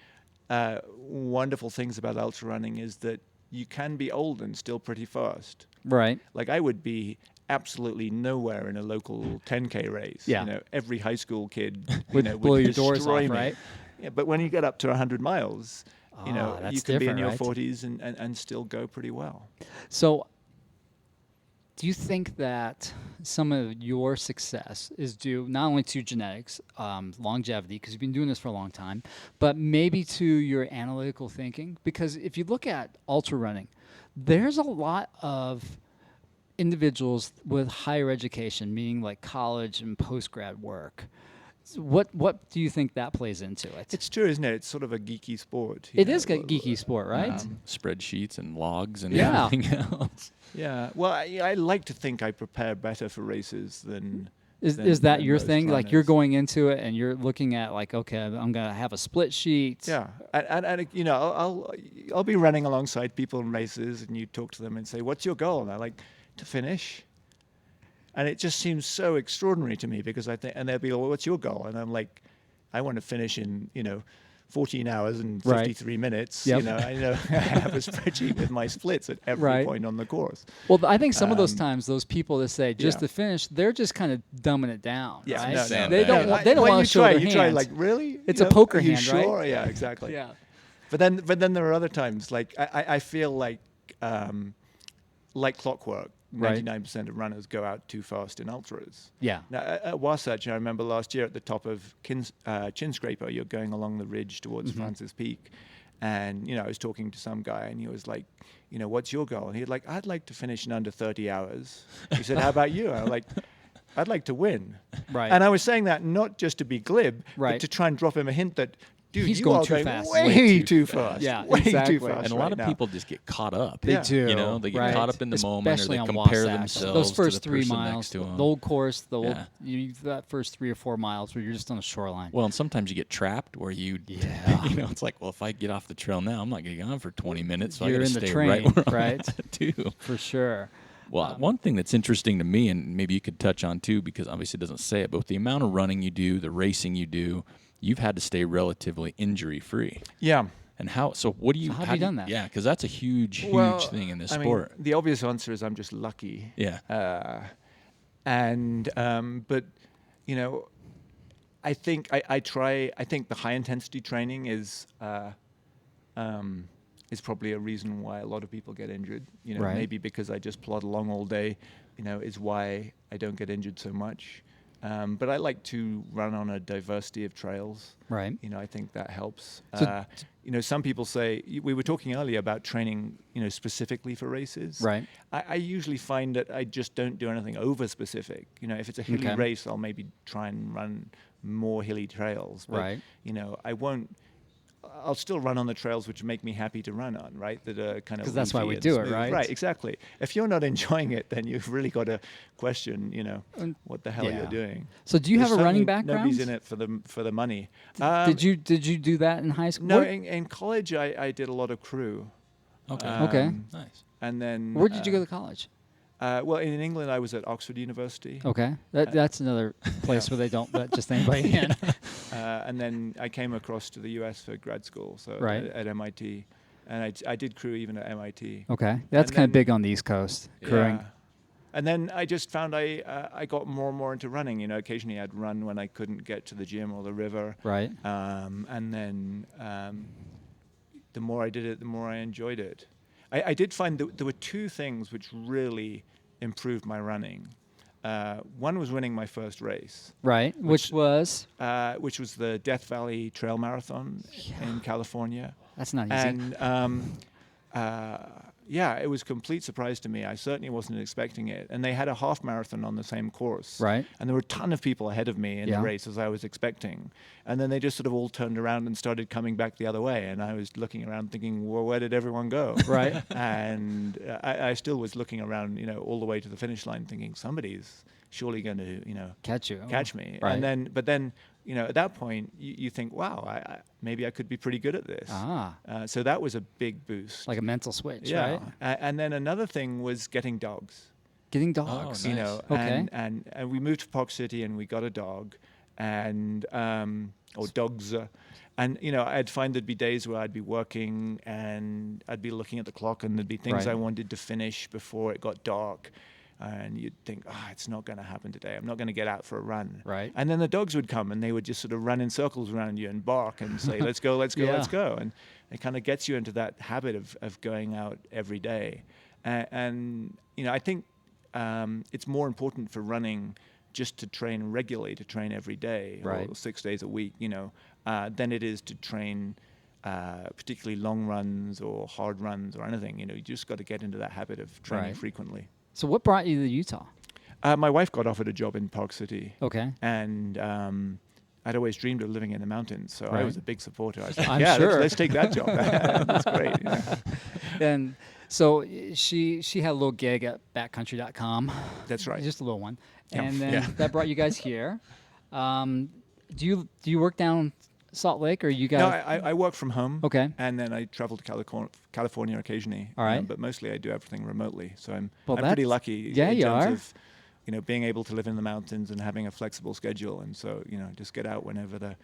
wonderful things about ultra running is that you can be old and still pretty fast. Right. Like I would be absolutely nowhere in a local 10K race. Yeah. You know, every high school kid Would blow your doors destroy off, me. right? Yeah, but when you get up to 100 miles, you know, that's you can be in different, your right? 40s and still go pretty well. So, do you think that some of your success is due not only to genetics, longevity, because you've been doing this for a long time, but maybe to your analytical thinking? Because if you look at ultra running, there's a lot of individuals with higher education, meaning like college and post-grad work. So what do you think that plays into it? It's true, isn't it? It's sort of a geeky sport. It is a geeky sport, right? Spreadsheets and logs and Yeah. everything else. Yeah. Well, I like to think I prepare better for races than. Is that than your most thing? Like you're runners. going into it and you're looking at like, okay, I'm gonna have a split sheet. Yeah, and you know, I'll be running alongside people in races, and you talk to them and say, "What's your goal?" And they're like, "To finish." And it just seems so extraordinary to me because I think, and they'll be like, well, "What's your goal?" And I'm like, "I want to finish in 14 hours and 53 minutes." Yep. You know, I know I have a spreadsheet with my splits at every Right. point on the course. Well, I think some of those times, those people that say just yeah. to finish, they're just kind of dumbing it down. Yeah, right? no, no, They no. don't. Want, they don't Well, want you to show try, their you hands. try like really. It's You a know, poker are you hand, right? sure? Yeah, exactly. Yeah. But then there are other times like I feel like clockwork. Right. 99% of runners go out too fast in ultras. Yeah. Now, at Wasatch, I remember last year at the top of Chin Scraper, you're going along the ridge towards Francis Peak. And, I was talking to some guy and he was like, what's your goal? And he was like, I'd like to finish in under 30 hours. He said, how about you? And I was like, I'd like to win. Right. And I was saying that not just to be glib, Right. but to try and drop him a hint that, dude, He's you going are too going fast. way Way too fast. Yeah, way exactly. too fast And a lot right of now. people just get caught up. They do. You know, they get right. caught up in the moment, or Especially they on compare Wasatch. themselves Those first to the 3 person miles, next to them. the old course, Yeah. that first 3 or 4 miles where you're just on the shoreline. Well, and sometimes you get trapped where you, Yeah. it's like, well, if I get off the trail now, I'm not going to get on for 20 minutes, so You're I got in to the stay train, right where I'm right? at, too. For sure. Well, one thing that's interesting to me, and maybe you could touch on too, because obviously it doesn't say it, but with the amount of running you do, the racing you do, you've had to stay relatively injury-free. Yeah. And how do you... So how have you done that? Yeah, because that's a huge Well, thing in this I mean, sport. the obvious answer is I'm just lucky. Yeah. But I think I try. I think the high intensity training is probably a reason why a lot of people get injured. Right. Maybe because I just plod along all day. Is why I don't get injured so much. But I like to run on a diversity of trails. Right. I think that helps. So Some people say, we were talking earlier about training, specifically for races. Right. I usually find that I just don't do anything over specific. If it's a hilly Okay. race, I'll maybe try and run more hilly trails. But, Right. I won't. I'll still run on the trails which make me happy to run on, right? That are kind of 'Cause that's why leafy we and do it, smooth. right? Right, exactly. If you're not enjoying it, then you've really got to question, what the hell Yeah. you're doing. So do you have a There's running certainly background? Nobody's in it for the money. Did you do that in high school? No, Where, in college I did a lot of crew. Okay. Okay. Nice. And then where did you go to college? Well, in England I was at Oxford University. Okay. That's another place where they don't let just anybody in. And then I came across to the US for grad school, so Right. at MIT, and I did crew even at MIT. Okay. That's And kind of then- big on the East Coast, crewing. Yeah. And then I just found I got more and more into running. Occasionally I'd run when I couldn't get to the gym or the river. Right. And then the more I did it, the more I enjoyed it. I did find that there were two things which really improved my running. One was winning my first race, Right. Which was which was the Death Valley Trail Marathon in California. that's not easy. And yeah, it was a complete surprise to me. I certainly wasn't expecting it. And they had a half marathon on the same course. Right. And there were a ton of people ahead of me in the race, as I was expecting. And then they just sort of all turned around and started coming back the other way. And I was looking around thinking, well, where did everyone go? Right. And I still was looking around, all the way to the finish line thinking somebody's surely going to, catch me. Right. But then, at that point, you think, wow, maybe I could be pretty good at this. So that was a big boost. Like a mental switch, Yeah. right? And then another thing was getting dogs. Getting dogs. Oh, nice. Okay. And we moved to Park City and we got a dog, and or dogs. And I'd find there'd be days where I'd be working and I'd be looking at the clock, and there'd be things Right. I wanted to finish before it got dark. And you'd think, it's not going to happen today. I'm not going to get out for a run. Right. And then the dogs would come and they would just sort of run in circles around you and bark and say, let's go, let's go, Yeah. let's go. And it kind of gets you into that habit of going out every day. And I think it's more important for running just to train regularly, to train every day, Right. or 6 days a week, than it is to train particularly long runs or hard runs or anything. You just got to get into that habit of training Right. frequently. So what brought you to Utah? My wife got offered a job in Park City. Okay. And I'd always dreamed of living in the mountains, so I Right. was a big supporter. I was like, I'm yeah, sure. let's take that job. That's great. And so she had a little gig at backcountry.com. That's right. Just a little one. Yeah. And then Yeah. that brought you guys here. Do you work down Salt Lake, or you guys? No, I work from home. Okay. And then I travel to California occasionally. All right. But mostly I do everything remotely. So I'm Well, pretty that's- lucky yeah, in you terms are. of being able to live in the mountains and having a flexible schedule. And so just get out whenever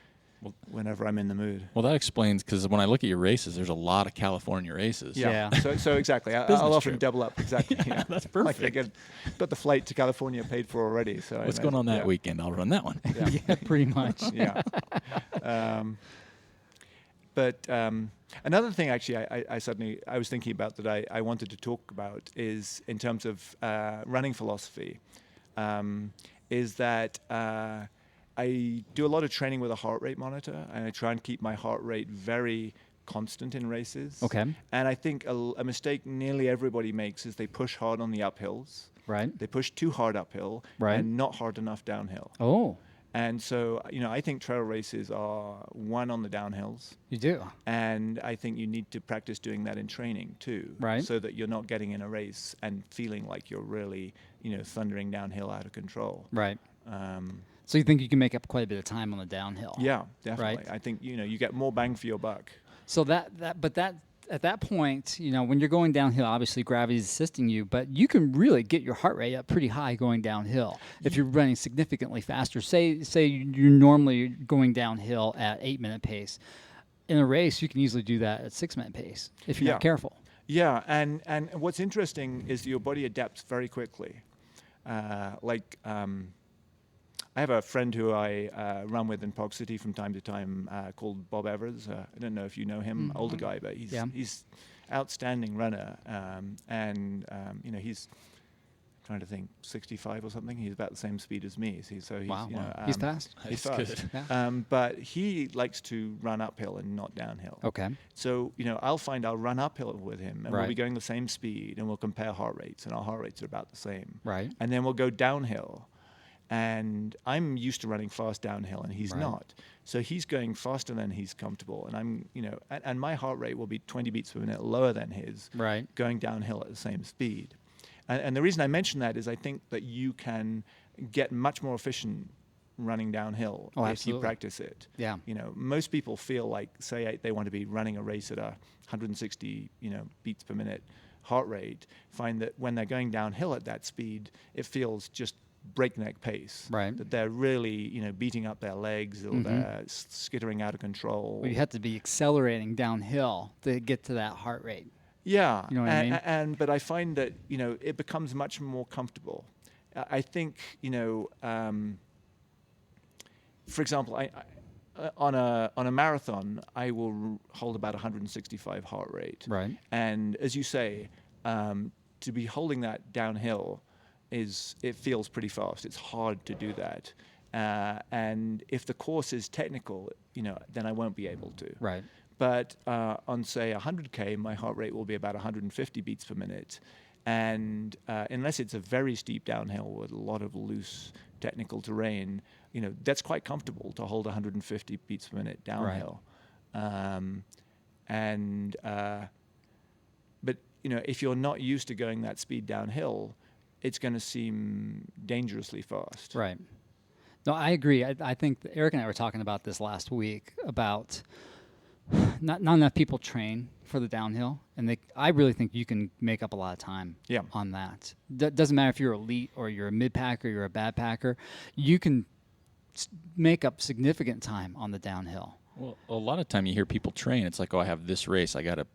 I'm in the mood. Well, that explains, because when I look at your races, there's a lot of California races. Yeah. So exactly. Business I'll often trip. double up. Exactly. Yeah, that's Like I perfect. got the flight to California paid for already. So What's I going on that yeah. weekend? I'll run that one. Yeah. Yeah, pretty much. Yeah. But another thing, actually, I was thinking about that I wanted to talk about is in terms of running philosophy, is that I do a lot of training with a heart rate monitor, and I try and keep my heart rate very constant in races. Okay. And I think a mistake nearly everybody makes is they push hard on the uphills. Right. They push too hard uphill Right. and not hard enough downhill. Oh, And so, I think trail races are one on the downhills. you do. And I think you need to practice doing that in training too. Right. So that you're not getting in a race and feeling like you're really, thundering downhill out of control. Right. Um, So you think you can make up quite a bit of time on the downhill? yeah, definitely. Right. I think, you get more bang for your buck. So that at that point, when you're going downhill, obviously gravity is assisting you, but you can really get your heart rate up pretty high going downhill if you're running significantly faster. Say you're normally going downhill at 8-minute pace. In a race, you can easily do that at 6-minute pace if you're Yeah. not careful. Yeah, and what's interesting is your body adapts very quickly. I have a friend who I run with in Park City from time to time called Bob Evers. I don't know if you know him, older guy, but he's outstanding runner. He's trying to think 65 or something. He's about the same speed as me. So he's Wow. you know, He's fast. He's That's fast. good. Yeah. But he likes to run uphill and not downhill. Okay. So, I'll run uphill with him and we'll be Right. going the same speed and we'll compare heart rates, and our heart rates are about the same. Right. And then we'll go downhill. And I'm used to running fast downhill and he's Right. not. So he's going faster than he's comfortable. And I'm, and my heart rate will be 20 beats per minute lower than his Right. going downhill at the same speed. And the reason I mention that is I think that you can get much more efficient running downhill Oh, if absolutely. you practice it. Yeah. Most people feel like, say, they want to be running a race at 160, beats per minute heart rate, find that when they're going downhill at that speed, it feels just breakneck pace. Right. That they're really, beating up their legs or they're skittering out of control. Well, you have to be accelerating downhill to get to that heart rate. Yeah, You know what I mean? But I find that it becomes much more comfortable. I think for example, I on a marathon I will hold about 165 heart rate. Right. And as you say, to be holding that downhill it feels pretty fast. It's hard to do that. And if the course is technical, then I won't be able to. Right. But on, say, 100K, my heart rate will be about 150 beats per minute. And unless it's a very steep downhill with a lot of loose technical terrain, that's quite comfortable to hold 150 beats per minute downhill. Right. But if you're not used to going that speed downhill, it's going to seem dangerously fast. Right. No, I agree. I think Eric and I were talking about this last week about not enough people train for the downhill, and I really think you can make up a lot of time on that. Doesn't matter if you're elite or you're a mid-packer, you're a bad packer. You can make up significant time on the downhill. Well, a lot of time you hear people train. It's like, I have this race. I got to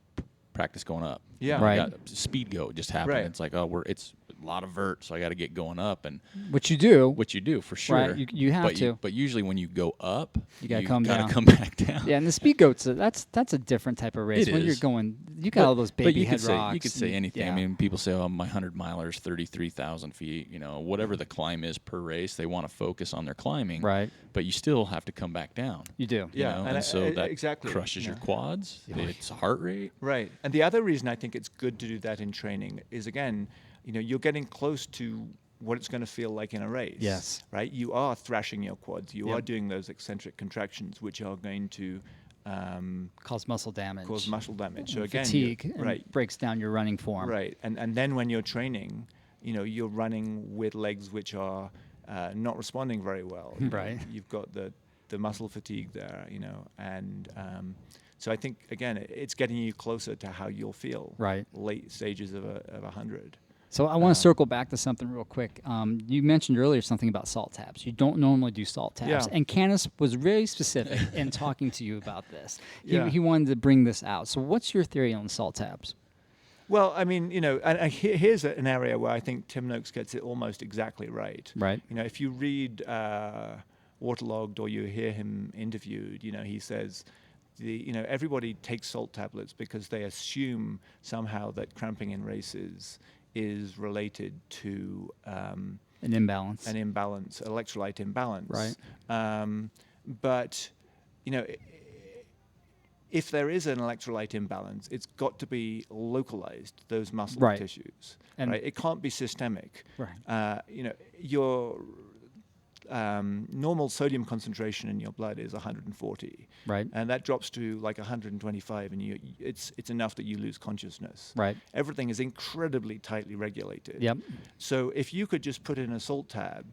practice going up. Yeah. I got speed go just happened. Right. It's like, it's a lot of vert, so I got to get going up. And which you do for sure. Right. You have to. But usually when you go up, you got to come back down. Yeah, and the speed goats, that's a different type of race. It when is. you're going, you got all those baby head rocks. You could say anything. Yeah. I mean, people say, my 100 miler is 33,000 feet. Whatever the climb is per race, they want to focus on their climbing. Right. But you still have to come back down. You do. Yeah. And so that exactly crushes your quads. It's heart rate. Right. And the other reason I think it's good to do that in training is, again, you're getting close to what it's going to feel like in a race. Yes. Right? You are thrashing your quads. You are doing those eccentric contractions, which are going to cause muscle damage. So again, fatigue and breaks down your running form. Right. And then when you're training, you're running with legs which are not responding very well. Right. You've got the muscle fatigue there, and so I think, again, it's getting you closer to how you'll feel. Right. Late stages of 100. So I want to circle back to something real quick. You mentioned earlier something about salt tabs. You don't normally do salt tabs. Yeah. And Canis was very specific in talking to you about this. Yeah. He wanted to bring this out. So what's your theory on salt tabs? Well, I mean, and here's an area where I think Tim Noakes gets it almost exactly right. Right. If you read Waterlogged or you hear him interviewed, he says, everybody takes salt tablets because they assume somehow that cramping in races is related to an imbalance, electrolyte imbalance. Right. But if there is an electrolyte imbalance, it's got to be localized, those muscle tissues. And right? It can't be systemic. Right. Your normal sodium concentration in your blood is 140. Right. And that drops to like 125, and it's enough that you lose consciousness. Right. Everything is incredibly tightly regulated. Yep. So if you could just put in a salt tab,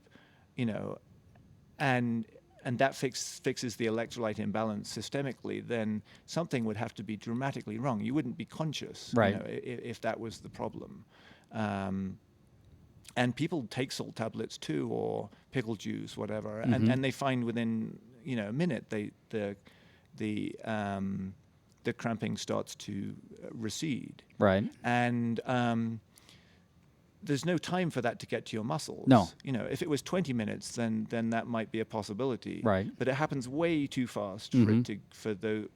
and that fixes the electrolyte imbalance systemically, then something would have to be dramatically wrong. You wouldn't be conscious, right, if that was the problem. And people take salt tablets too, or pickle juice, whatever, mm-hmm. and they find within a minute the cramping starts to recede. Right. And there's no time for that to get to your muscles. No. If it was 20 minutes, then that might be a possibility. Right. But it happens way too fast mm-hmm. for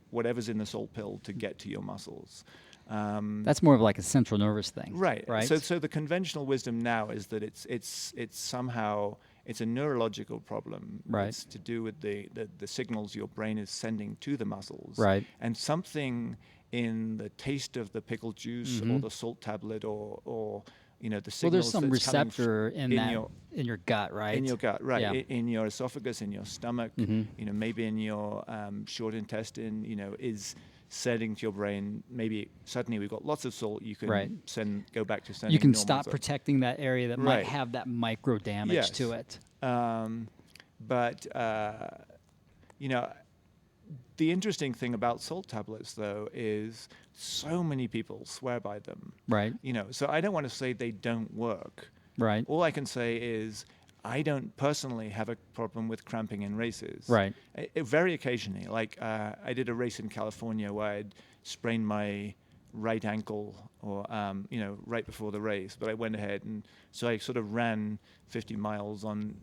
whatever's in the salt pill to get to your muscles. That's more of like a central nervous thing. Right. Right. So the conventional wisdom now is that it's somehow it's a neurological problem. Right. It's to do with the signals your brain is sending to the muscles. Right. And something in the taste of the pickle juice mm-hmm. or the salt tablet or the signals. Well, there's some that's receptor in your gut, right? In your gut, right? Yeah. In your esophagus, in your stomach, mm-hmm. Maybe in your short intestine, is sending to your brain. Maybe suddenly we've got lots of salt. You can go back to sending. You can normal stop salt. protecting that area that might have that micro damage to it. But the interesting thing about salt tablets, though, is so many people swear by them. Right. So I don't want to say they don't work. Right. All I can say is I don't personally have a problem with cramping in races. Right. Very occasionally, like I did a race in California where I'd sprained my right ankle, or right before the race, but I went ahead and so I sort of ran 50 miles on.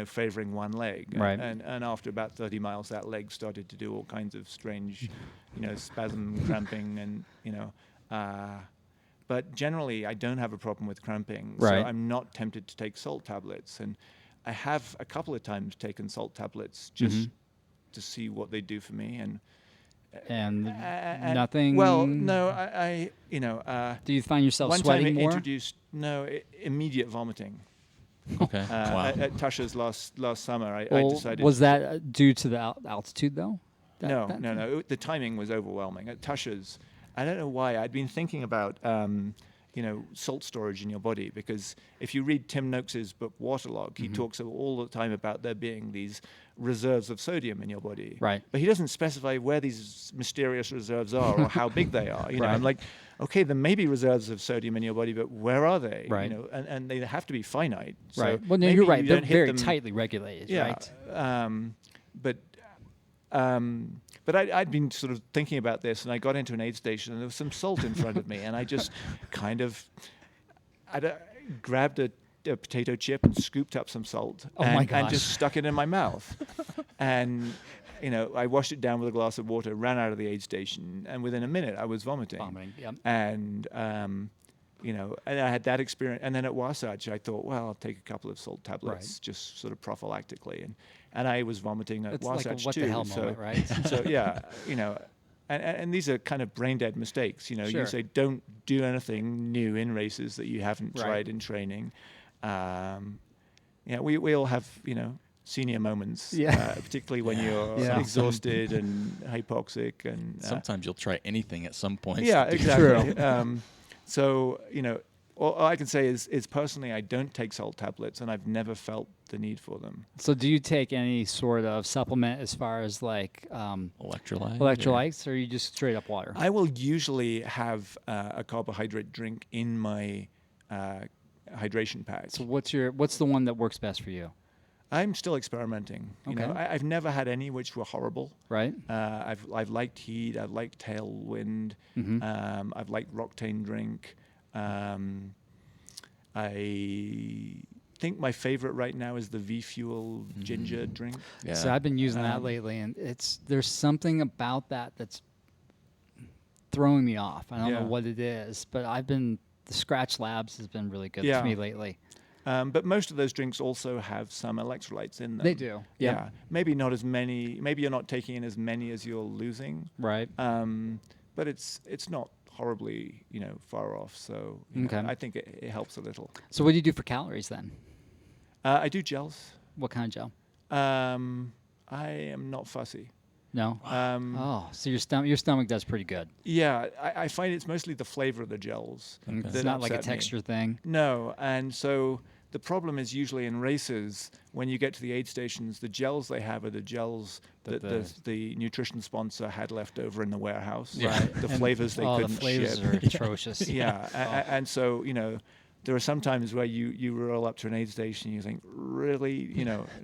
Favoring one leg. Right. And after about 30 miles, that leg started to do all kinds of strange, spasm, cramping, and, but generally I don't have a problem with cramping. Right. So I'm not tempted to take salt tablets. And I have a couple of times taken salt tablets just mm-hmm. to see what they do for me. And and nothing. Well, no, I you know. Do you find yourself one sweating time it more? introduced immediate vomiting. Okay. Wow. At Tusher's last summer, I Well, decided. was that due to the altitude though? No. thing? The timing was overwhelming. At Tusher's, I don't know why. I'd been thinking about salt storage in your body, because if you read Tim Noakes's book Waterlog, he talks all the time about there being these reserves of sodium in your body. Right. But he doesn't specify where these mysterious reserves are or how big they are. You know, Right. I'm like, okay, there may be reserves of sodium in your body, but where are they? Right. You know, and they have to be finite. So Right. Well, no, maybe you're right. you They're don't hit very them- tightly regulated, Yeah. right? But I'd been sort of thinking about this, and I got into an aid station, and there was some salt in front of me, and I just kind of grabbed a potato chip and scooped up some salt Oh my gosh. and just stuck it in my mouth. And, I washed it down with a glass of water, ran out of the aid station, and within a minute I was vomiting. Yep. And, and I had that experience. And then at Wasatch, I thought, well, I'll take a couple of salt tablets just sort of prophylactically. And I was vomiting at It's Wasatch like a what too. the hell moment, right? So yeah, and these are kind of brain dead mistakes. Sure. You say don't do anything new in races that you haven't Right. tried in training. We all have senior moments, Yeah. particularly when you're Yeah. exhausted and hypoxic and Sometimes you'll try anything at some point. yeah, exactly. True. So all I can say is personally, I don't take salt tablets, and I've never felt the need for them. So, do you take any sort of supplement as far as like Electrolytes. or you just straight up water? I will usually have a carbohydrate drink in my hydration pack. So, what's the one that works best for you? I'm still experimenting. Okay. I've never had any which were horrible. Right. I've liked Heat. I've liked Tailwind. I've liked Roctane drink. I think my favorite right now is the V Fuel ginger drink. Yeah. So I've been using that lately, and there's something about that that's throwing me off. I don't know Yeah. what it is, but the Scratch Labs has been really good Yeah. to me lately. But most of those drinks also have some electrolytes in them. They do. Yeah. Maybe not as many. Maybe you're not taking in as many as you're losing. Right. But it's not horribly far off. So Okay. I think it helps a little. So what do you do for calories then? I do gels. What kind of gel? I am not fussy. No. Um, So your stomach does pretty good. Yeah, I find it's mostly the flavor of the gels. It's that not like a upset me. texture thing. No, and so the problem is usually in races when you get to the aid stations, the gels they have are the gels that the nutrition sponsor had left over in the warehouse. Right. The And- flavors they couldn't the flavors ship. are atrocious. Yeah, and so there are some times where you roll up to an aid station and you think, really,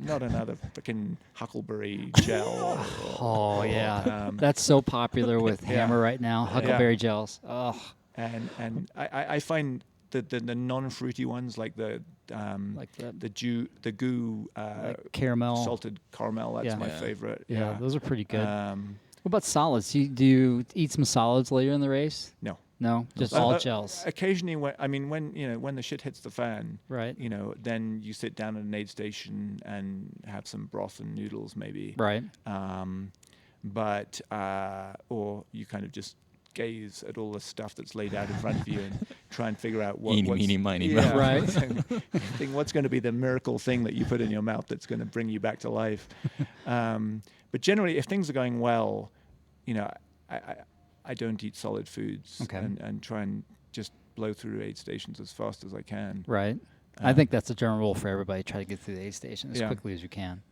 not another freaking Huckleberry gel. Oh yeah, that's so popular with Hammer right now. Huckleberry gels. Oh, And I find that the non-fruity ones like the goo like caramel. salted caramel, that's Yeah. my Yeah. favorite. Yeah, those are pretty good. Um, What about solids? Do you eat some solids later in the race? no. No, just all gels. Occasionally, when the shit hits the fan, Right. then you sit down at an aid station and have some broth and noodles, maybe. Right. Or you kind of just gaze at all the stuff that's laid out in front of you and try and figure out what's Meeny, miny, yeah. moe. Right. Think what's going to be the miracle thing that you put in your mouth that's going to bring you back to life. But generally, if things are going well, I don't eat solid foods and try and just blow through aid stations as fast as I can. Right. I think that's a general rule for everybody. Try to get through the aid station as Yeah. quickly as you can.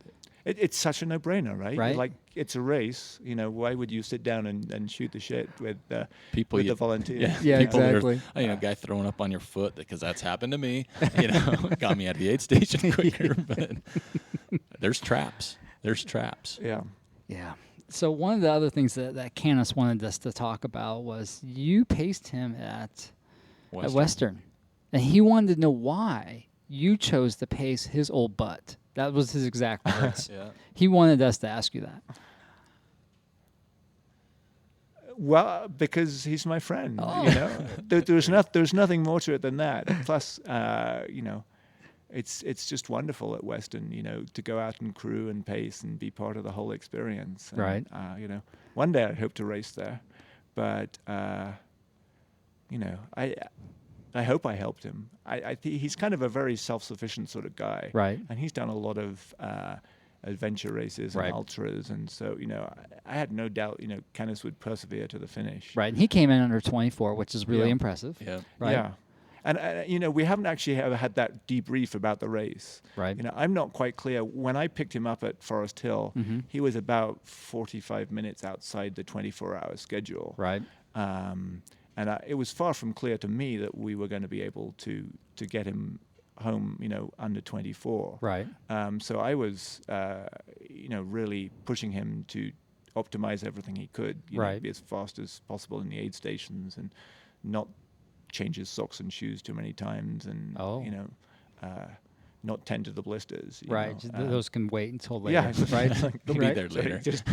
It's such a no-brainer, right? Right. Like, it's a race. Why would you sit down and shoot the shit with People the volunteers? Yeah, people that are- exactly. guy throwing up on your foot because that's happened to me. Got me out of the aid station quicker. But there's traps. Yeah. Yeah. So one of the other things that Canis wanted us to talk about was you paced him at Western, and he wanted to know why you chose to pace his old butt. That was his exact words. Yeah. He wanted us to ask you that. Well, because he's my friend. Oh. There's nothing more to it than that. Plus, it's just wonderful at Western, to go out and crew and pace and be part of the whole experience. And, Right. One day I hope to race there, but I hope I helped him. I think he's kind of a very self-sufficient sort of guy, Right. and he's done a lot of adventure races and Right. ultras, and so I had no doubt Kenneth would persevere to the finish. Right. And he came in under 24, which is really Yeah. impressive. Yeah. Right. Yeah. And we haven't actually ever had that debrief about the race. Right. I'm not quite clear. When I picked him up at Forest Hill, Mm-hmm. he was about 45 minutes outside the 24-hour schedule. Right. It was far from clear to me that we were going to be able to get him home, under 24. Right. So I was, really pushing him to optimize everything he could, Right. be as fast as possible in the aid stations and not change his socks and shoes too many times, and not tend to the blisters. you Right. know. Those can wait until later. Yeah, Right. They'll be Right. there later. Just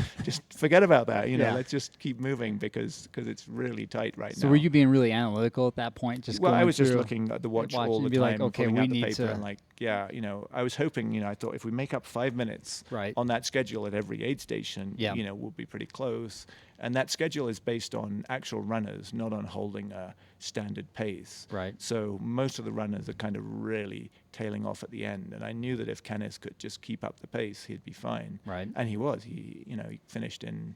forget about that. Yeah. Let's just keep moving because it's really tight right So now. were you being really analytical at that point? Just Well, I going was just through- looking at the watch watching all and the be time, like, okay, pulling we out the need paper, to- and I was hoping, I thought if we make up 5 minutes Right. on that schedule at every aid station, Yeah. we'll be pretty close. And that schedule is based on actual runners, not on holding a standard pace. Right. So most of the runners are kind of really tailing off at the end. And I knew that if Kenneth could just keep up the pace, he'd be fine. Right. And he was. He finished in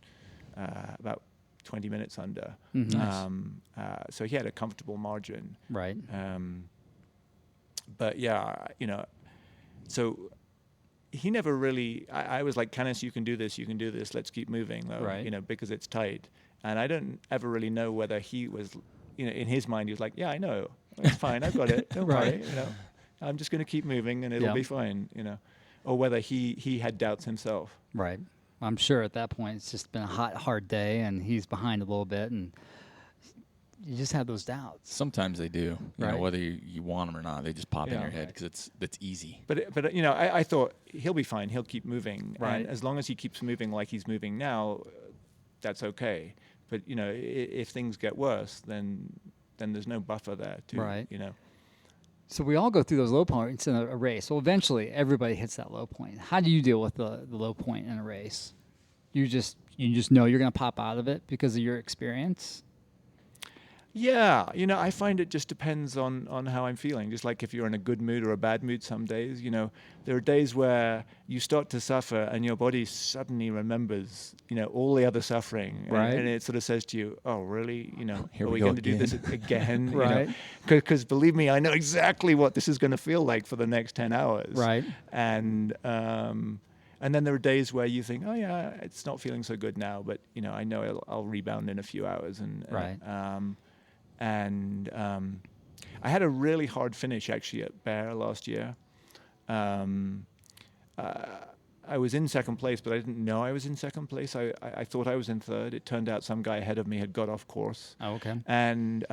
about 20 minutes under. Mhm. So he had a comfortable margin. Right. But yeah, so he never really, I was like, Kenneth, you can do this, let's keep moving though, Right. because it's tight. And I don't ever really know whether he was, in his mind, he was like, yeah, I know, it's fine, I've got it, don't Right. worry, I'm just going to keep moving and it'll Yeah. be fine, or whether he had doubts himself. Right. I'm sure at that point it's just been a hot, hard day, and he's behind a little bit, and you just have those doubts. Sometimes they do. You know, Right. whether you want them or not, they just pop in Yeah. your head because that's easy. But I thought he'll be fine. He'll keep moving. Right. And as long as he keeps moving like he's moving now, that's okay. But if things get worse, then there's no buffer there to Right. So we all go through those low points in a race. So eventually, everybody hits that low point. How do you deal with the low point in a race? You just know you're going to pop out of it because of your experience. Yeah, I find it just depends on how I'm feeling. Just like if you're in a good mood or a bad mood some days, there are days where you start to suffer and your body suddenly remembers, all the other suffering. Right. And it sort of says to you, oh, really? Here are we we go going to do this again." again? Right. Because believe me, I know exactly what this is going to feel like for the next 10 hours. Right. And then there are days where you think, oh, yeah, it's not feeling so good now, but, I know I'll rebound in a few hours. Right. I had a really hard finish actually at Bear last year. I was in second place, but I didn't know I was in second place. I thought I was in third. It turned out some guy ahead of me had got off course. Oh, okay. And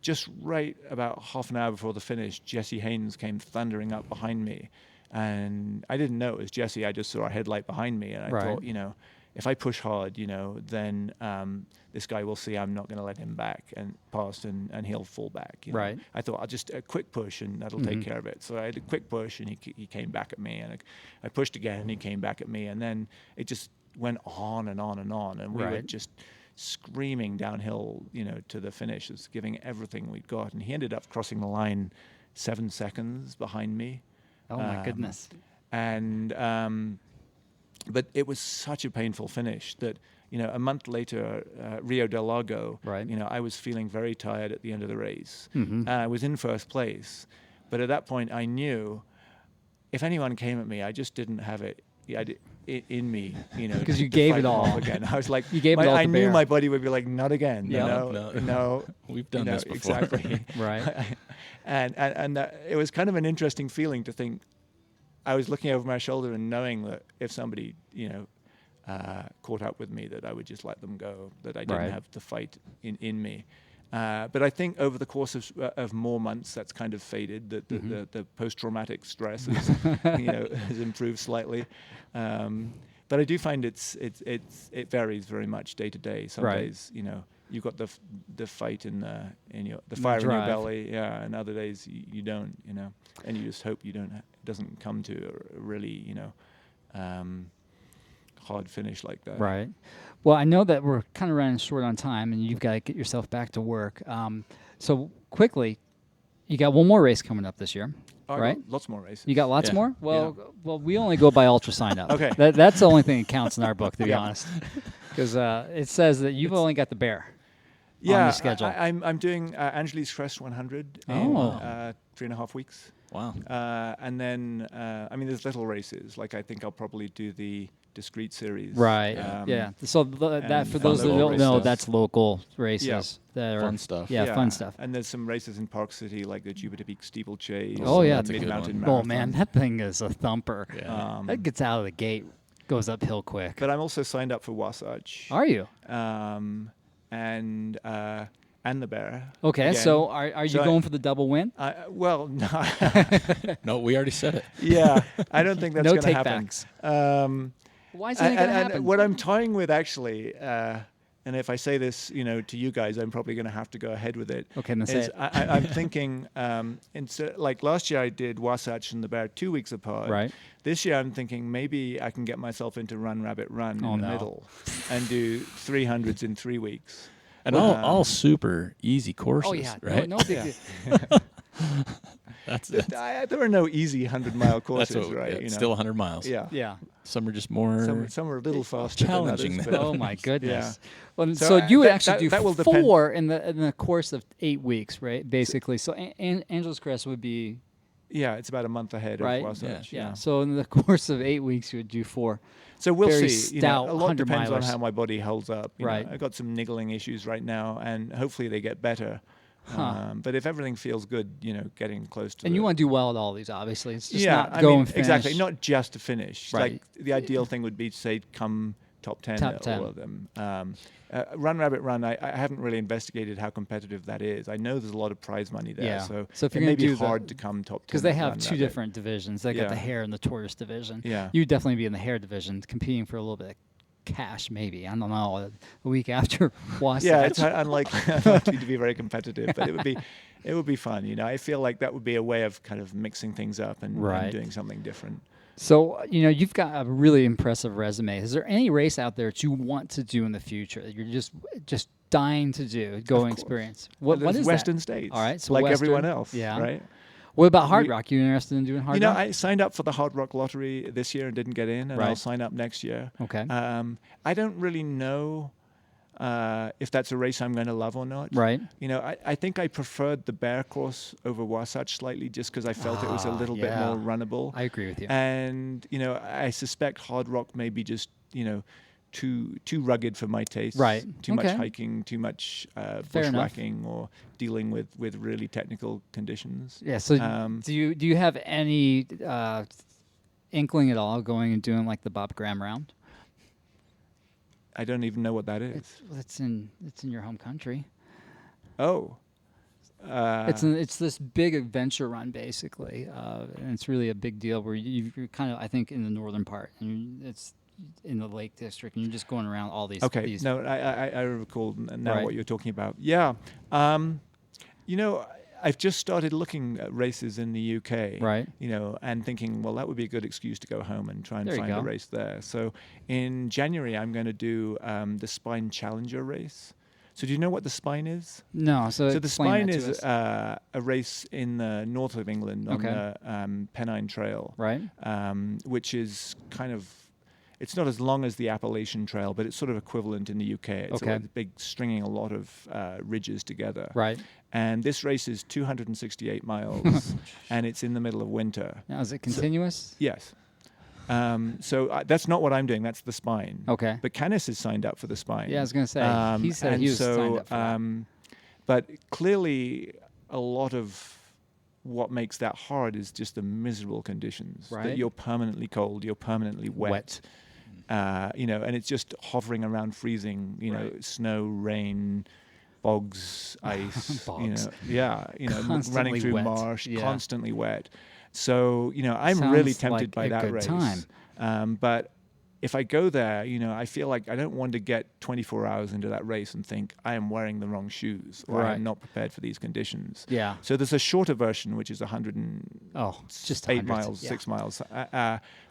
just right about half an hour before the finish, Jesse Haynes came thundering up behind me. And I didn't know it was Jesse. I just saw a headlight behind me. And I Right. thought, if I push hard, then this guy will see I'm not going to let him back and pass and he'll fall back. Right. I thought I'll just a quick push and that'll take care of it. So I had a quick push and he came back at me, and I pushed again and he came back at me, and then it just went on and on and on, and we were Right. just screaming downhill, to the finish, just giving everything we'd got, and he ended up crossing the line 7 seconds behind me. Oh, my goodness. And but it was such a painful finish that a month later, Rio del Lago, Right. I was feeling very tired at the end of the race. Mhm. I was in first place, but at that point I knew if anyone came at me, I just didn't have it in me, 'Cause you to gave fight it them all. off again. I was like, You gave it all I to knew Bear. my body would be like, not again. Yeah. No, We've done this before. Exactly. Right. And it was kind of an interesting feeling to think. I was looking over my shoulder and knowing that if somebody, caught up with me, that I would just let them go, that I didn't Right. have the fight in me. But I think over the course of more months, that's kind of faded. That the post-traumatic stress has improved slightly. But I do find it varies very much day to day. Some Right. days, you've got the fight in the fire in your drive. belly, and other days you don't, and you just hope it doesn't come to a really, hard finish like that. Right. Well, I know that we're kind of running short on time, and you've got to get yourself back to work. So quickly, you got one more race coming up this year, I right? got lots more races. You got lots Yeah. more? Well, we only go by ultra sign up. Okay. That's the only thing that counts in our book, to be Yeah. honest, because it says that you've only got the bear. On Yeah, the schedule. I'm doing Angeles Crest 100 in Oh. 3.5 weeks. Wow. And then, there's little races. Like, I think I'll probably do the discrete series. Right. Yeah. So that and for fun those that local don't race know, stuff. that's local races. That are Fun stuff. Yeah, fun stuff. And there's some races in Park City, like the Jupiter Peak Steeplechase. Oh, yeah, that's a good Mid-Mountain one. Oh Marathon. man, that thing is a thumper. Yeah. That gets out of the gate, goes uphill quick. But I'm also signed up for Wasatch. Are you? And the Bear. Okay, again. so are you So going for the double win? Well, no. No, we already said it. Yeah, I don't think that's No going to happen. takebacks. Why is it going to happen? And what I'm toying with, actually, and if I say this, to you guys, I'm probably going to have to go ahead with it. Okay, then say is it. I'm thinking, like last year I did Wasatch and the Bear 2 weeks apart. Right. This year I'm thinking maybe I can get myself into Run Rabbit Run in the no. middle and do 300s in 3 weeks. And all super easy courses, Oh yeah, right? no big deal. That's There are no easy 100-mile courses, that's what, right? it's still 100 miles. Yeah. Yeah. Some are just more Some are a little faster challenging than than others. Oh my goodness. Yeah. Well, So, so you would that- actually do that will depend- 4 in the course of 8 weeks, right? Basically. So Angeles Crest would be Yeah, it's about a month ahead right. of Wasatch. Yeah. So in the course of 8 weeks, you would do 4. So we'll Very see. stout A lot depends on 100-milers. how my body holds up. Right. I've got some niggling issues right now, and hopefully they get better. Huh. But if everything feels good, getting close to. And you want to do well at all these, obviously. It's just yeah, not go and finish. exactly. Not just to finish. Right. Like the ideal thing would be to say come top 10 Top at 10. all of them. Run Rabbit Run. I haven't really investigated how competitive that is. I know there's a lot of prize money there, Yeah. so So if it you're may gonna be do the- hard to come top 10. Because they at have Run 2 Rabbit. different divisions. They got Yeah. the hare and the tortoise division. Yeah. You'd definitely be in the hare division, competing for a little bit of cash, maybe. I don't know. A week after Wasatch. Yeah, it's unlikely to be very competitive, but it would be fun. I feel like that would be a way of kind of mixing things up and Right. doing something different. So, you've got a really impressive resume. Is there any race out there that you want to do in the future that you're just dying to do, go and experience? What There's is Western that? States. All right, so like Western, everyone else. yeah. Right. What about Hard We- Rock? You interested in doing Hard Rock? I signed up for the Hard Rock Lottery this year and didn't get in, and I'll Right. sign up next year. Okay. I don't really know if that's a race I'm going to love or not. Right. I think I preferred the Bear course over Wasatch slightly just because I felt it was a little bit yeah. more runnable. I agree with you. And I suspect Hard Rock may be just too rugged for my taste. Right. Too much Okay. hiking, too much enough. bushwhacking, or dealing with really technical conditions. Yeah. So, do you have any inkling at all going and doing like the Bob Graham round? I don't even know what that is. It's in your home country. Oh. It's this big adventure run basically, and it's really a big deal where you're kind of, I think, in the northern part, and it's in the Lake District, and you're just going around all these. Okay. These No, I recall now Right. what you're talking about. Yeah. I've just started looking at races in the UK. Right. And thinking, well, that would be a good excuse to go home and try and There you find go. a race there. So in January, I'm going to do the Spine Challenger race. So do you know what the Spine is? No, so So the explain Spine that to is us. a race in the north of England on Okay. the Pennine Trail, Right. which is kind of, it's not as long as the Appalachian Trail, but it's sort of equivalent in the UK. It's Okay. a big, stringing a lot of ridges together. Right. And this race is 268 miles, and it's in the middle of winter. Now, is it continuous? Yes. So that's not what I'm doing. That's the Spine. Okay. But Canis is signed up for the Spine. Yeah, I was gonna say, he said and he was so, signed up for that. But clearly, a lot of what makes that hard is just the miserable conditions. Right. That you're permanently cold, you're permanently wet. And it's just hovering around freezing. Right. Snow, rain, bogs, ice. Bogs. Running Constantly through wet. marsh, Yeah. constantly wet. So I'm Sounds really tempted like by a that good race. time. But if I go there, I feel like I don't want to get 24 hours into that race and think I am wearing the wrong shoes or Right. I'm not prepared for these conditions. Yeah. So there's a shorter version, which is 108 just 100. miles, Yeah. 6 miles,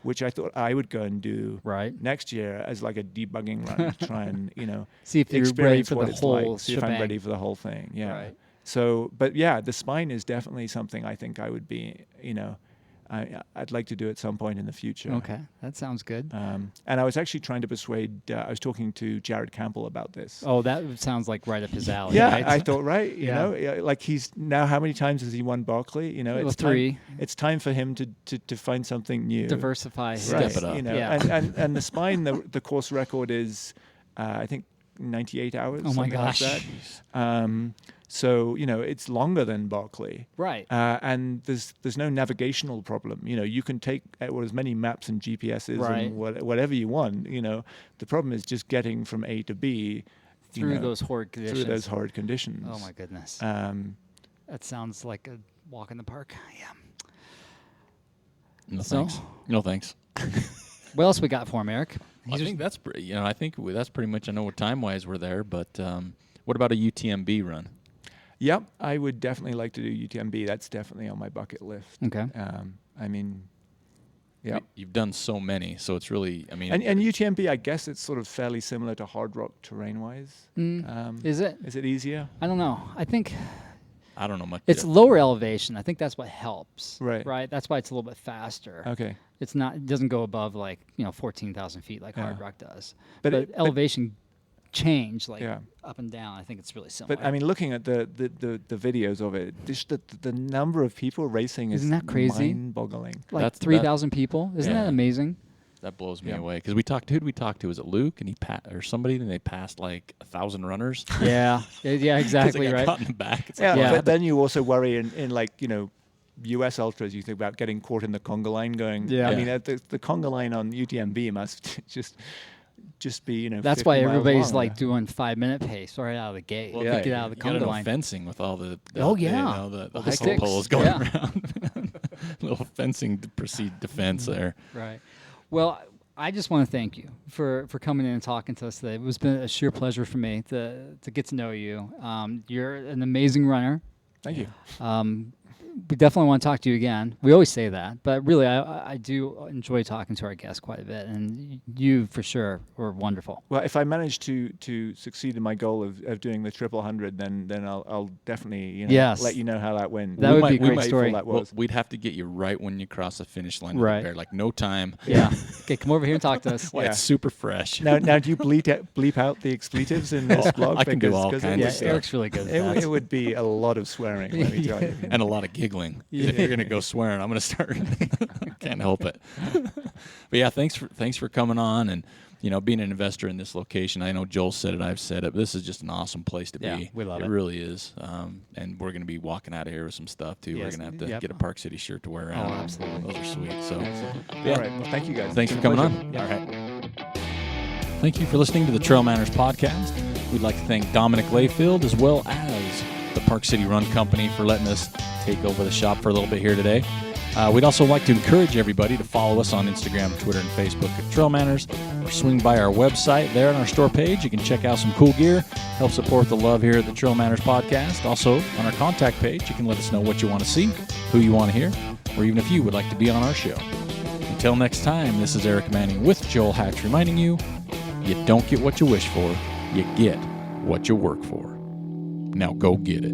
which I thought I would go and do Right. next year as like a debugging run to try and, See if you're ready experience for what the it's whole like, see if I'm shebang. ready for the whole thing. Yeah. Right. So, but yeah, the spine is definitely something I think I would be, I'd like to do at some point in the future. Okay, that sounds good. And I was actually trying to persuade, I was talking to Jared Campbell about this. Oh, that sounds like right up his alley. Yeah, right? I thought, right, Yeah. like he's now, how many times has he won Barkley? Well, It's 3. Time, it's time for him to find something new. Diversify. his- Step it up. Yeah. And the spine, the course record is, I think, 98 hours. Oh my something like gosh. that. So it's longer than Barkley. Right. And there's no navigational problem. You can take as many maps and GPSs Right. and whatever you want. The problem is just getting from A to B Through those horrid conditions. Through those horrid conditions. Oh my goodness. That sounds like a walk in the park. Yeah. No So- thanks. No thanks. What else we got for him, Eric? I think that's that's pretty much. I know what time wise we're there, but what about a UTMB run? Yep, I would definitely like to do UTMB. That's definitely on my bucket list. Okay. I mean, yeah. You've done so many, so it's really. I mean, And UTMB, I guess it's sort of fairly similar to hard rock terrain-wise. Is it? Is it easier? I don't know. I think I don't know much. it's lower elevation. I think that's what helps. Right. Right. That's why it's a little bit faster. Okay. It's not. It doesn't go above 14,000 feet like hard Yeah. rock does. But But, it- but- elevation change Yeah. up and down. I think it's really similar. But I mean, looking at the videos of it, just the number of people racing is Isn't that crazy? mind-boggling. like that's- 3,000 people. Isn't Yeah. that amazing? That blows me Yeah. away because we talked. Who did we talk to? Was it Luke? And he or somebody, and they passed like 1,000 runners. Yeah. Yeah. 'Cause Exactly. they got Right. caught in the back. It's Yeah, like, Yeah. but then you also worry in like U.S. ultras. You think about getting caught in the conga line. Going, Yeah. I Yeah. mean, the conga line on UTMB must just be That's 50 why miles everybody's long. like doing 5-minute pace right out of the gate. Well, to yeah, get out of the you gotta conga know line. fencing with all the Oh, the, yeah. the All the hiking sticks. poles going Yeah. around. Little fencing to proceed defense there. Right. Well, I just want to thank you for coming in and talking to us today. It was been a sheer pleasure for me to get to know you. You're an amazing runner. Thank you. We definitely want to talk to you again. We always say that, but really, I do enjoy talking to our guests quite a bit, and you for sure were wonderful. Well, if I manage to succeed in my goal of doing the 100, then I'll definitely Yes. let you know how that went. That would be a we great might- story. That Well, was. we'd have to get you right when you cross the finish line. Right. There, like no time. Yeah. Okay, come over here and talk to us. Well, Yeah. it's super fresh. Now, do you bleep out the expletives in this blog? I can do Because- all 'cause kinds Yeah, of stuff. Eric's really good at that. it would be a lot of swearing, let me tell you. And a lot of giggling. If you're gonna go swearing, I'm gonna start. Can't help it. But yeah, thanks for coming on and being an investor in this location. I know Joel said it, I've said it. But this is just an awesome place to Yeah, be. we love it. It really is. And we're gonna be walking out of here with some stuff too. Yes. We're gonna have to Yep. get a Park City shirt to wear around. absolutely. Those are sweet. So All right. Well, thank you guys. thanks It's for been a coming pleasure. on. All right. Thank you for listening to the Trail Manners podcast. We'd like to thank Dominick Layfield as well as the Park City Run Company for letting us take over the shop for a little bit here today. We'd also like to encourage everybody to follow us on Instagram, Twitter, and Facebook at Trail Manners, or swing by our website there on our store page. You can check out some cool gear, help support the love here at the Trail Manners podcast. Also, on our contact page, you can let us know what you want to see, who you want to hear, or even if you would like to be on our show. Until next time, this is Eric Manning with Joel Hatch reminding you, you don't get what you wish for, you get what you work for. Now go get it.